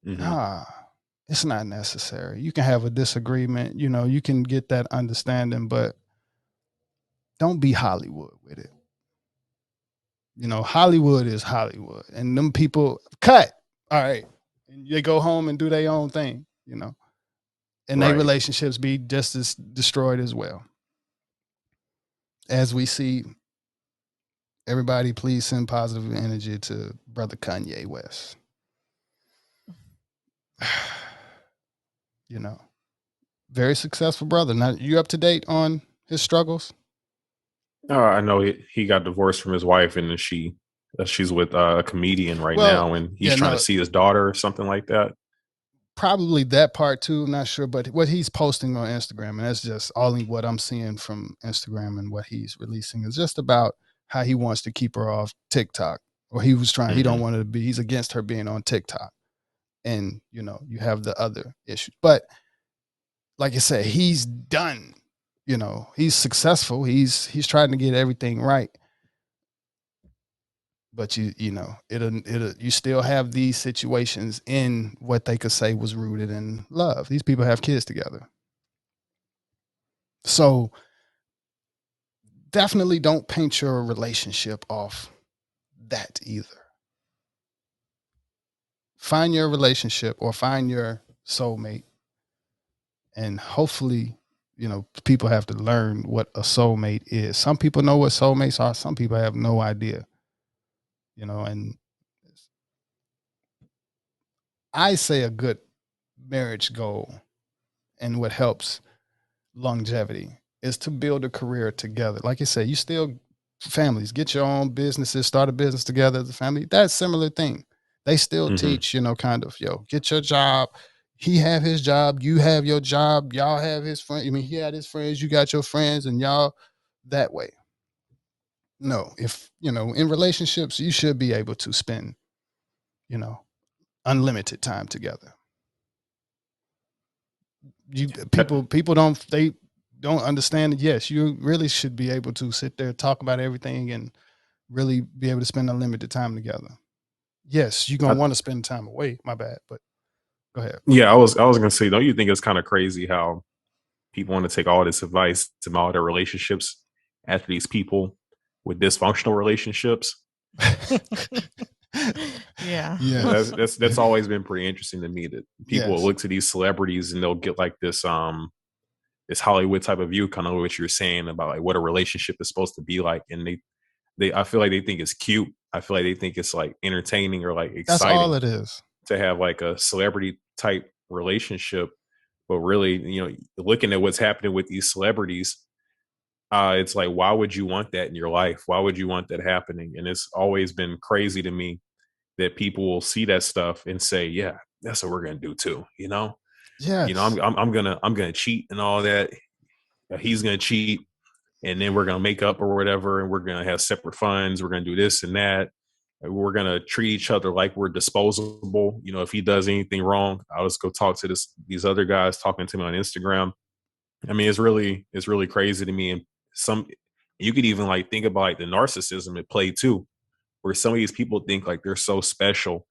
It's not necessary. You can have a disagreement, you can get that understanding, but don't be Hollywood with it. Hollywood is Hollywood, and them people cut. All right. And they go home and do their own thing, and their relationships be just as destroyed as well. As we see, everybody please send positive energy to brother Kanye West. Very successful brother. Now, you up to date on his struggles? I know he got divorced from his wife, and then she's with a comedian now, and he's trying to see his daughter or something like that. Probably that part too. I'm not sure, but what he's posting on Instagram, and that's just all what I'm seeing from Instagram, and what he's releasing is just about how he wants to keep her off TikTok, or he was trying. He don't want her to be. He's against her being on TikTok, and you have the other issues. But like I said, he's done. He's successful. He's trying to get everything right. But you still have these situations in what they could say was rooted in love. These people have kids together. So definitely don't paint your relationship off that either. Find your relationship or find your soulmate. And hopefully, people have to learn what a soulmate is. Some people know what soulmates are. Some people have no idea. And I say a good marriage goal and what helps longevity is to build a career together. Like you said, you still families, get your own businesses, start a business together as a family. That's a similar thing. They still teach, kind of, get your job. He have his job, you have your job, y'all have his friend. I mean, he had his friends, you got your friends, and y'all that way. No, if, in relationships, you should be able to spend, unlimited time together. People don't understand it. Yes, you really should be able to sit there, talk about everything, and really be able to spend unlimited time together. Yes, you're gonna want to spend time away. My bad, but go ahead. Yeah, I was gonna say, don't you think it's kind of crazy how people want to take all this advice to all their relationships after these people with dysfunctional relationships? Yeah. That's always been pretty interesting to me, that people will look to these celebrities and they'll get like this Hollywood type of view, kind of what you're saying about like what a relationship is supposed to be like, and I feel like they think it's cute. I feel like they think it's like entertaining or like exciting. That's all it is, to have like a celebrity type relationship. But really, looking at what's happening with these celebrities, it's like, why would you want that in your life? Why would you want that happening? And it's always been crazy to me that people will see that stuff and say, yeah, that's what we're going to do too. Yeah. I'm going to cheat and all that. He's going to cheat, and then we're going to make up or whatever. And we're going to have separate funds. We're going to do this and that. We're going to treat each other like we're disposable. If he does anything wrong, I'll just go talk to these other guys talking to me on Instagram. I mean, it's really crazy to me. And you could even like think about like the narcissism at play too, where some of these people think like they're so special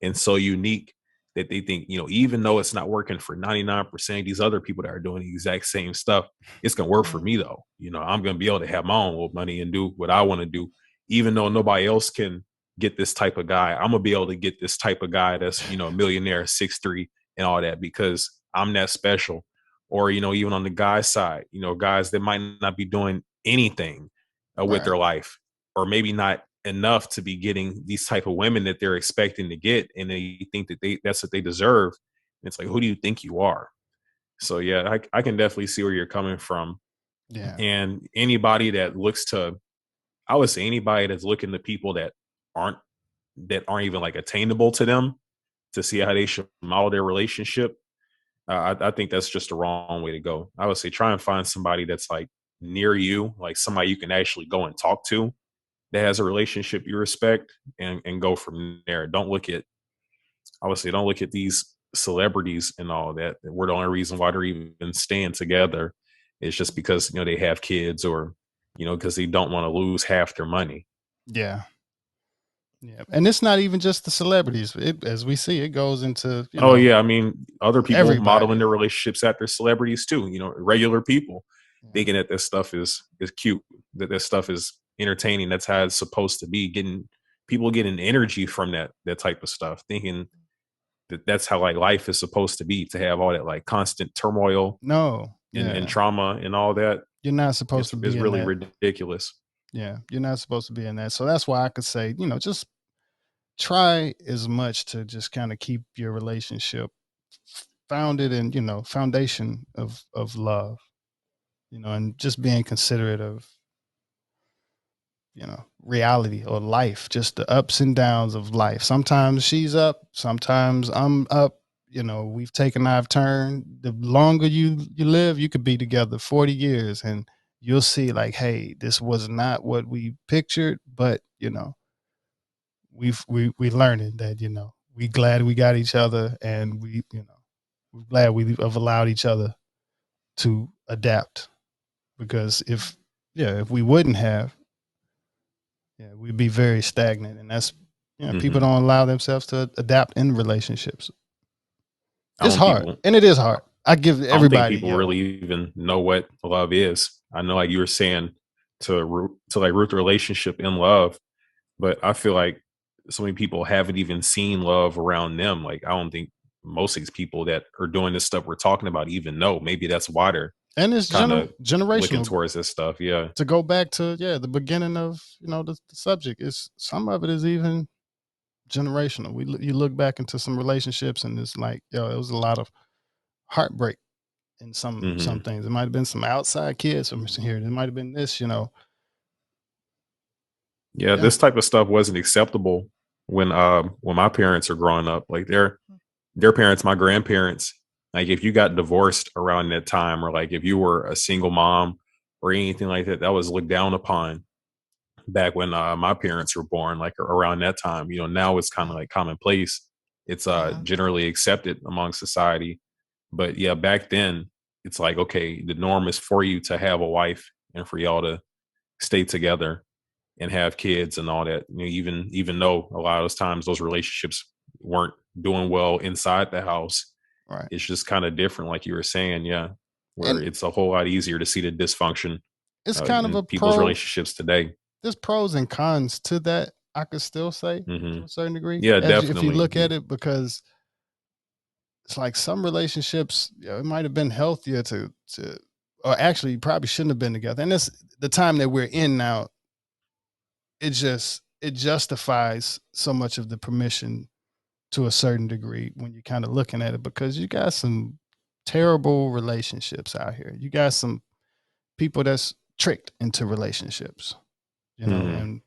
and so unique that they think, even though it's not working for 99% of these other people that are doing the exact same stuff, it's going to work for me though. I'm going to be able to have my own little money and do what I want to do, even though nobody else can get this type of guy. I'm gonna be able to get this type of guy that's a millionaire, 6'3", and all that, because I'm that special. Or even on the guy side, guys that might not be doing anything with their life, or maybe not enough to be getting these type of women that they're expecting to get, and they think that that's what they deserve. And it's like, who do you think you are? So yeah, I can definitely see where you're coming from. Yeah. And anybody that looks to, I would say anybody that's looking to people that aren't even like attainable to them to see how they should model their relationship, I think that's just the wrong way to go. I would say try and find somebody that's like near you, like somebody you can actually go and talk to that has a relationship you respect, and go from there. Don't look at, I would say, don't look at these celebrities and all that. We're the only reason why they're even staying together. It's just because, they have kids, or, because they don't want to lose half their money. Yeah. Yeah. And it's not even just the celebrities. As we see, it goes into, yeah. I mean, other people everybody modeling their relationships after celebrities too, regular people thinking that this stuff is cute, that this stuff is entertaining. That's how it's supposed to be. People getting energy from that type of stuff, thinking that's how like life is supposed to be, to have all that like constant turmoil, and trauma and all that. You're not supposed to be. It's in really that. ridiculous. Yeah, you're not supposed to be in that. So that's why I could say, just try as much to just kind of keep your relationship founded in, foundation of love, and just being considerate of, reality or life, just the ups and downs of life. Sometimes she's up, sometimes I'm up, we've taken our turn. The longer you live, you could be together 40 years and you'll see like, hey, this was not what we pictured, but we learning that, we glad we got each other, and we're glad we have allowed each other to adapt, because if we wouldn't have, we'd be very stagnant, and that's people don't allow themselves to adapt in relationships. It's hard, and it is hard. I give everybody. I don't think people really even know what love is. I know, like you were saying, to root the relationship in love, but I feel like so many people haven't even seen love around them. Like, I don't think most of these people that are doing this stuff we're talking about even know. Maybe that's why they're and it's kind of generational looking towards this stuff. Yeah, to go back to the beginning of the subject, is some of it is even generational. You look back into some relationships, and it's like, it was a lot of heartbreak in some things. It might have been some outside kids from here. It might have been this, Yeah, this type of stuff wasn't acceptable when my parents are growing up. Like their parents, my grandparents, like if you got divorced around that time, or like if you were a single mom or anything like that, that was looked down upon back when my parents were born, like around that time. Now it's kind of like commonplace. It's generally accepted among society. But yeah, back then it's like, okay, the norm is for you to have a wife and for y'all to stay together and have kids and all that. Even though a lot of those times those relationships weren't doing well inside the house, right? It's just kind of different, like you were saying, where it's a whole lot easier to see the dysfunction. It's kind of a people's relationships today. There's pros and cons to that, I could still say, to a certain degree. Yeah, definitely. If you look at it, because it's like some relationships, it might have been healthier to, or actually probably shouldn't have been together. And it's the time that we're in now. It justifies so much of the permission to a certain degree when you're kind of looking at it, because you got some terrible relationships out here. You got some people that's tricked into relationships, and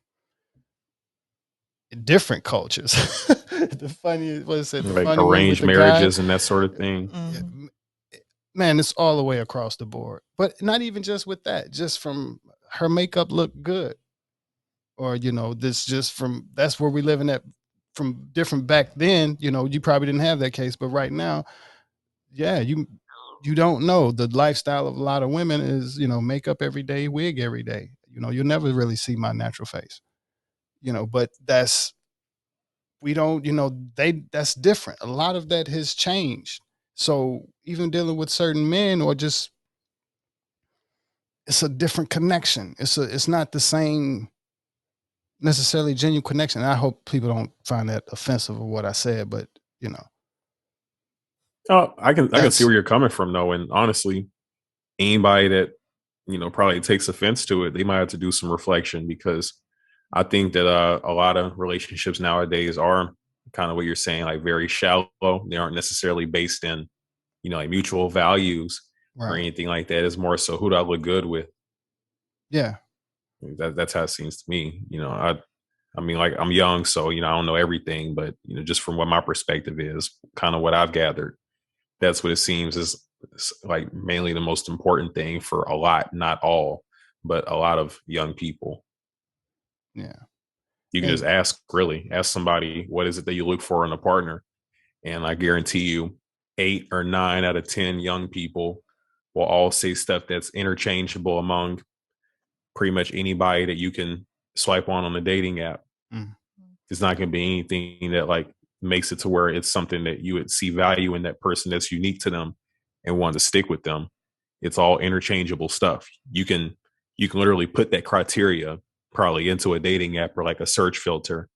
different cultures. The funniest, what is it? Like arranged marriages and that sort of thing. Mm-hmm. Man, it's all the way across the board. But not even just with that, just from her makeup looked good. Or, that's where we living at from different back then. You probably didn't have that case, but right now, you don't know. The lifestyle of a lot of women is, makeup every day, wig every day. You'll never really see my natural face, but that's different. A lot of that has changed. So even dealing with certain men, or just, it's a different connection. It's not the same necessarily genuine connection. And I hope people don't find that offensive of what I said, but I can see where you're coming from though. And honestly, anybody that, probably takes offense to it, they might have to do some reflection, because I think that a lot of relationships nowadays are kind of what you're saying, like very shallow. They aren't necessarily based in, like mutual values or Right. anything like that. It's more so who do I look good with? Yeah. That's how it seems to me. I mean, like I'm young, so I don't know everything, but just from what my perspective is, kind of what I've gathered, that's what it seems is like mainly the most important thing for a lot, not all, but a lot of young people. Yeah. You can just ask somebody, what is it that you look for in a partner? And I guarantee you 8 or 9 out of 10 young people will all say stuff that's interchangeable among pretty much anybody that you can swipe on the dating app. Mm. It's not going to be anything that like makes it to where it's something that you would see value in that person that's unique to them and want to stick with them. It's all interchangeable stuff. You can literally put that criteria probably into a dating app or like a search filter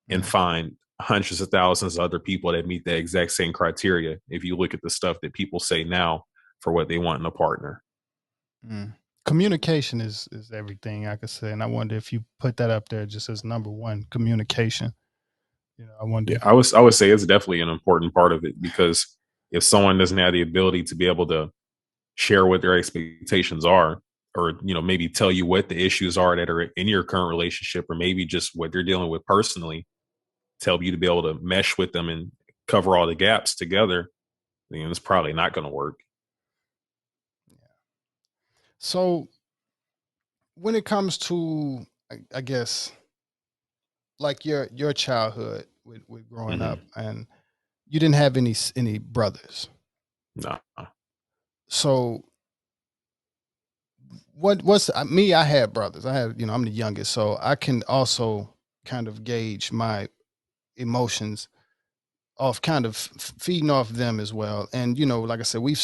and find hundreds of thousands of other people that meet that exact same criteria if you look at the stuff that people say now for what they want in a partner. Communication is everything, I could say. And I wonder if you put that up there just as number one, communication. I wonder. Yeah, I would say it's definitely an important part of it, because if someone doesn't have the ability to be able to share what their expectations are, or maybe tell you what the issues are that are in your current relationship, or maybe just what they're dealing with personally, tell you to be able to mesh with them and cover all the gaps together, then it's probably not going to work. So when it comes to, I guess, like your childhood with growing up, and you didn't have any brothers. No. So what's me? I had brothers. I have, I'm the youngest, so I can also kind of gauge my emotions off kind of feeding off them as well. And like I said, we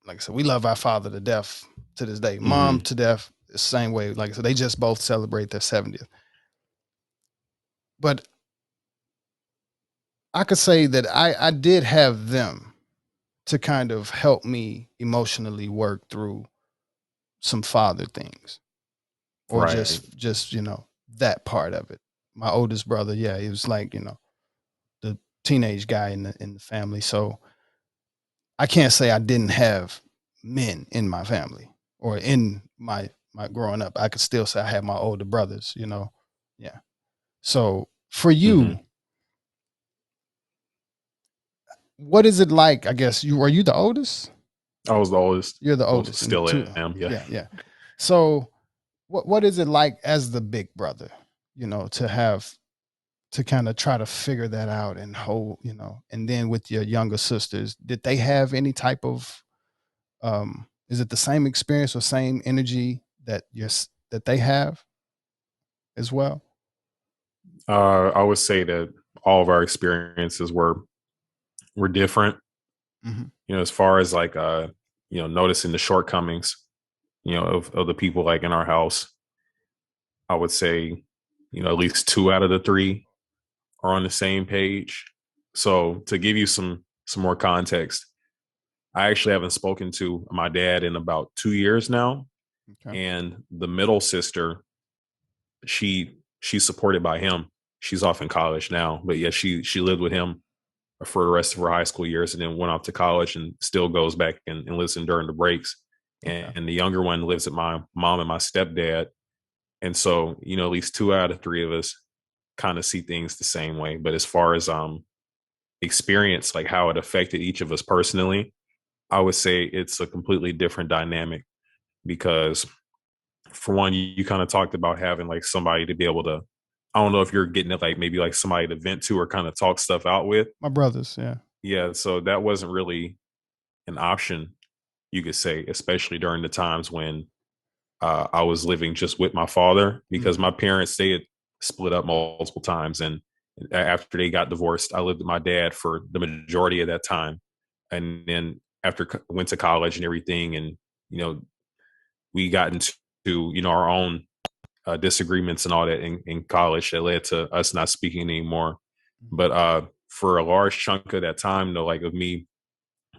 like I said, we love our father to death to this day. Mom to death, the same way. Like I said, they just both celebrate their 70th. But I could say that I did have them to kind of help me emotionally work through some father things, or Right. just that part of it. My oldest brother, yeah, he was like the teenage guy in the family. So I can't say I didn't have men in my family or in my growing up. I could still say I had my older brothers. Yeah. So for you, what is it like? I guess are you the oldest? I was the oldest. You're the oldest. Still am. Yeah. Yeah. So what is it like as the big brother, to have to kind of try to figure that out and hold, and then with your younger sisters, did they have any type of, is it the same experience or same energy that that they have as well? I would say that all of our experiences were different. As far as like noticing the shortcomings, of the people like in our house, I would say, at least 2 out of the 3 are on the same page. So to give you some more context, I actually haven't spoken to my dad in about 2 years now. Okay. And the middle sister, she's supported by him. She's off in college now, but yeah, she lived with him for the rest of her high school years, and then went off to college and still goes back and listens during the breaks. And the younger one lives with my mom and my stepdad. And so, at least 2 out of 3 of us kind of see things the same way. But as far as experience, like how it affected each of us personally, I would say it's a completely different dynamic, because for one, you kind of talked about having like somebody to be able to, I don't know if you're getting it, like maybe like somebody to vent to or kind of talk stuff out with. My brothers, yeah. Yeah. So that wasn't really an option, you could say, especially during the times when I was living just with my father, because my parents, they had split up multiple times. And after they got divorced, I lived with my dad for the majority of that time. And then after went to college and everything, and, we got into, our own disagreements and all that in college that led to us not speaking anymore. But for a large chunk of that time, though, like of me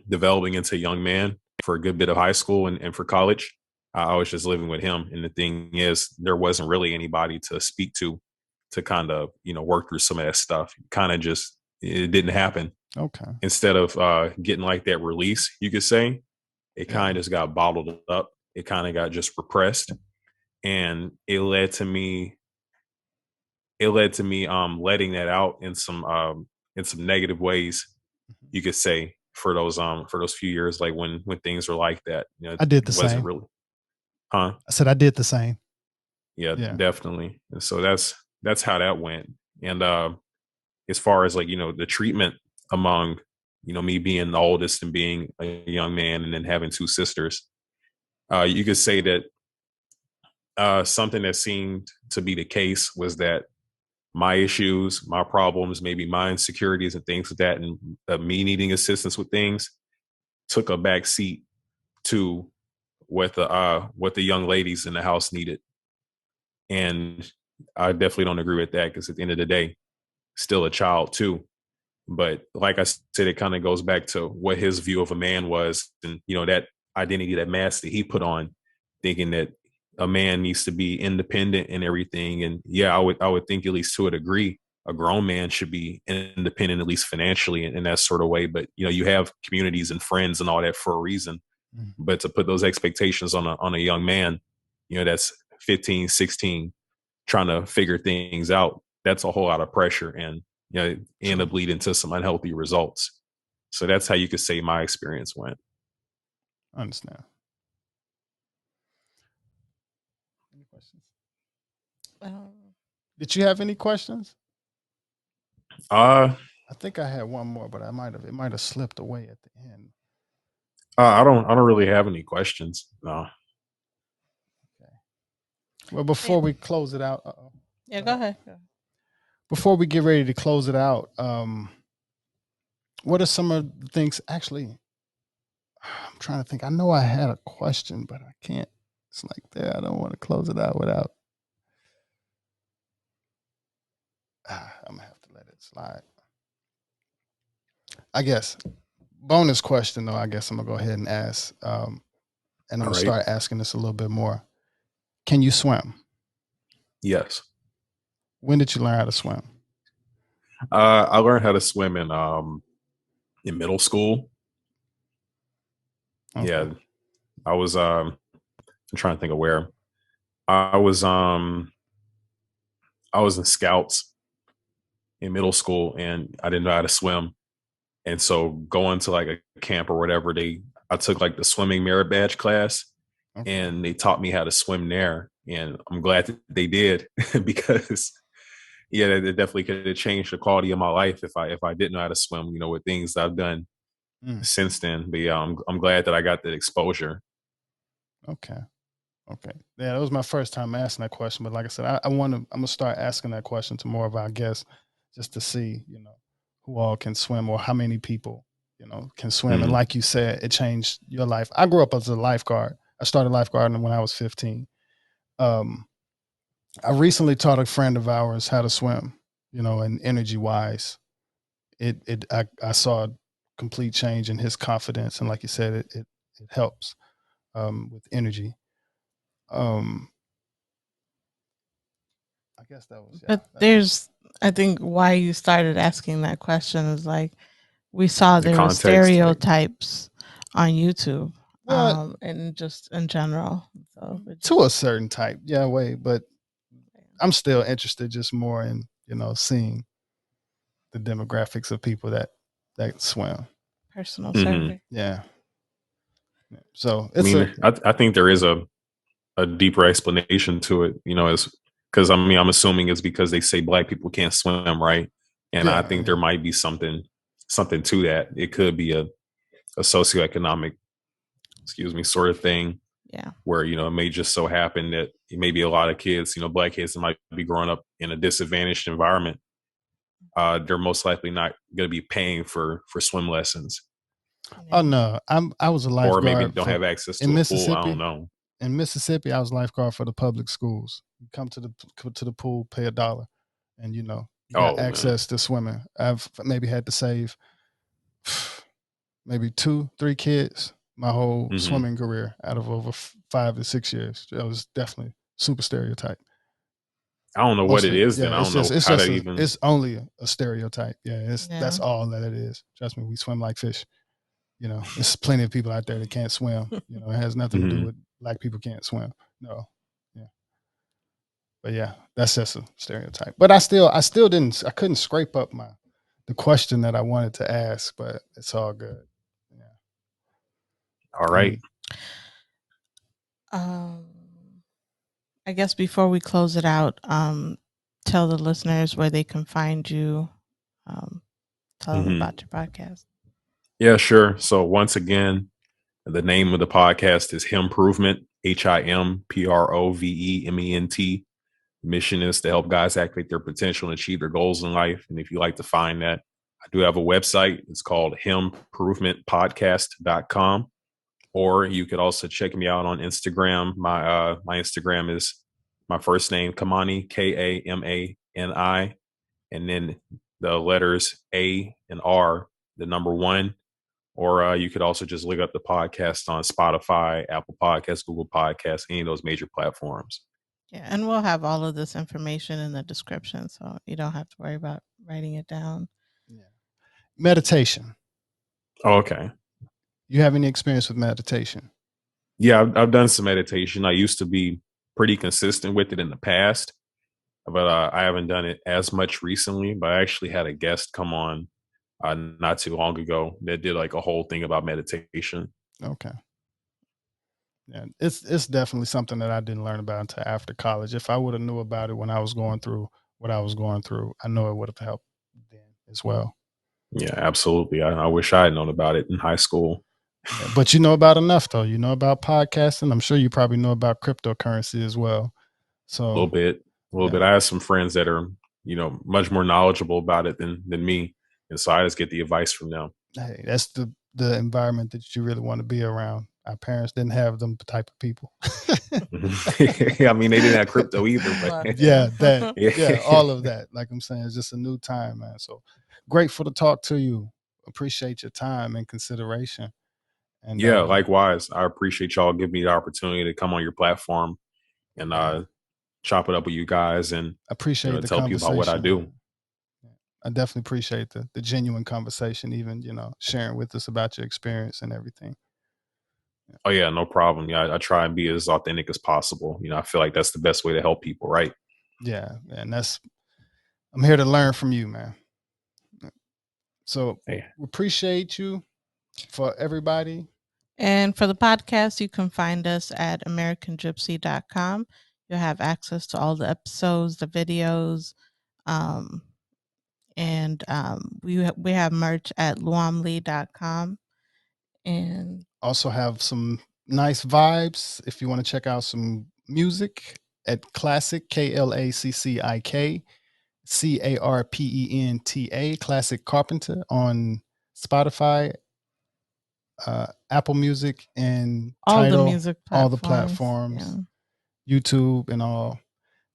developing into a young man for a good bit of high school and for college, I was just living with him. And the thing is, there wasn't really anybody to speak to kind of, work through some of that stuff. Kind of just, it didn't happen. Okay. Instead of getting like that release, you could say, it kind of just got bottled up. It kind of got just repressed. And it led to me letting that out in some negative ways, you could say, for those few years, like when things were like that. I did the it wasn't same. really, huh? I said I did the same. Yeah, definitely. And so that's how that went. And as far as like, the treatment among, me being the oldest and being a young man and then having two sisters, you could say that something that seemed to be the case was that my issues, my problems, maybe my insecurities and things like that, and me needing assistance with things took a back seat to what the young ladies in the house needed. And I definitely don't agree with that, because at the end of the day, still a child too. But like I said, it kind of goes back to what his view of a man was, and that identity, that mask that he put on, thinking that a man needs to be independent and everything. And yeah, I would think, at least to a degree, a grown man should be independent, at least financially, in that sort of way. But you have communities and friends and all that for a reason. Mm-hmm. But to put those expectations on a young man, that's 15, 16, trying to figure things out, that's a whole lot of pressure, and end up leading to some unhealthy results. So that's how you could say my experience went. I understand. Any questions? Did you have any questions? I think I had one more, but it might have slipped away at the end. I don't really have any questions. No. Okay. Well, before we close it out, yeah, go ahead. Before we get ready to close it out, what are some of the things? Actually, I'm trying to think. I know I had a question, but I can't. It's like there. I don't want to close it out without. I'm gonna have to let it slide. I guess. Bonus question, though. I guess I'm gonna go ahead and ask, and I'm gonna start asking this a little bit more. Can you swim? Yes. When did you learn how to swim? I learned how to swim in middle school. Okay. Yeah, I was. I'm trying to think of where. I was in Scouts in middle school, and I didn't know how to swim. And so going to like a camp or whatever, I took like the swimming merit badge class, and they taught me how to swim there. And I'm glad that they did, because yeah, it definitely could have changed the quality of my life if I didn't know how to swim, with things that I've done since then. But yeah, I'm glad that I got that exposure. Okay. Yeah, that was my first time asking that question. But like I said, I'm gonna start asking that question to more of our guests, just to see, who all can swim, or how many people, can swim. Mm-hmm. And like you said, it changed your life. I grew up as a lifeguard. I started lifeguarding when I was 15. I recently taught a friend of ours how to swim, and energy wise, I saw a complete change in his confidence. And like you said, it helps with energy. I guess that was. Yeah, but I think why you started asking that question is like, we saw there were stereotypes on YouTube, and just in general. So to a certain type, but I'm still interested just more in, seeing the demographics of people that swim. Personal survey. Yeah. So I think there is a deeper explanation to it, is because I'm assuming it's because they say Black people can't swim, right? And I think there might be something to that. It could be a socioeconomic, sort of thing. Yeah. Where, it may just so happen that maybe a lot of kids, Black kids that might be growing up in a disadvantaged environment. They're most likely not going to be paying for swim lessons. Oh no, I was a lifeguard. Or maybe don't have access to a pool. I don't know. In Mississippi, I was lifeguard for the public schools. You come to the pool, pay $1, and you got access to swimming. I've maybe had to save maybe 2-3 kids my whole Mm-hmm. swimming career out of over 5 to 6 years. That was definitely super stereotype. I don't know what it is. Then I don't know how to even. It's only a stereotype. Yeah, that's all that it is. Trust me, we swim like fish. You know, there's plenty of people out there that can't swim. You know, it has nothing to do with black people can't swim. No, yeah. But yeah, that's just a stereotype. But I couldn't scrape up the question that I wanted to ask. But it's all good. Yeah. All right. I guess before we close it out, tell the listeners where they can find you. Tell them about your podcast. Yeah, sure. So once again, the name of the podcast is Himprovement, Himprovement. Mission is to help guys activate their potential and achieve their goals in life. And if you like to find that, I do have a website. It's called Himprovementpodcast.com. Or you could also check me out on Instagram. My Instagram is my first name, Kamani, Kamani, and then the letters A and R, the number 1. Or you could also just look up the podcast on Spotify, Apple Podcasts, Google Podcasts, any of those major platforms. Yeah, and we'll have all of this information in the description, so you don't have to worry about writing it down. Yeah. Meditation. Oh, okay. You have any experience with meditation? Yeah, I've done some meditation. I used to be pretty consistent with it in the past, but I haven't done it as much recently. But I actually had a guest come on not too long ago that did like a whole thing about meditation. Okay. Yeah, it's definitely something that I didn't learn about until after college. If I would have knew about it when I was going through what I was going through, I know it would have helped then as well. Yeah, absolutely. I wish I had known about it in high school. Yeah, but you know about enough, though. You know about podcasting. I'm sure you probably know about cryptocurrency as well. So a little bit. I have some friends that are, much more knowledgeable about it than me. And so I just get the advice from them. Hey, that's the environment that you really want to be around. Our parents didn't have them type of people. I mean, they didn't have crypto either. But yeah, all of that. Like I'm saying, it's just a new time, man. So grateful to talk to you. Appreciate your time and consideration. And yeah, likewise. I appreciate y'all giving me the opportunity to come on your platform and chop it up with you guys and appreciate the tell people about what I do. I definitely appreciate the genuine conversation, even, sharing with us about your experience and everything. Oh, yeah, no problem. Yeah, I try and be as authentic as possible. I feel like that's the best way to help people, right? Yeah, and I'm here to learn from you, man. So we appreciate you for everybody. And for the podcast, you can find us at AmericanGypC.com. You'll have access to all the episodes, the videos, and we have merch at luamlee.com. And also have some nice vibes if you want to check out some music at Classic, KLACCIK, CARPENTA, Classic Carpenter on Spotify, Apple Music, and all Tidal, the music platforms, all the platforms, YouTube and all.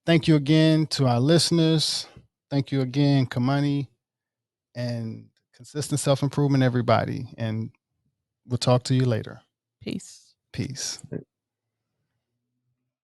Thank you again to our listeners. Thank you again, Kamani, and consistent self-improvement, everybody. And we'll talk to you later. Peace. Peace.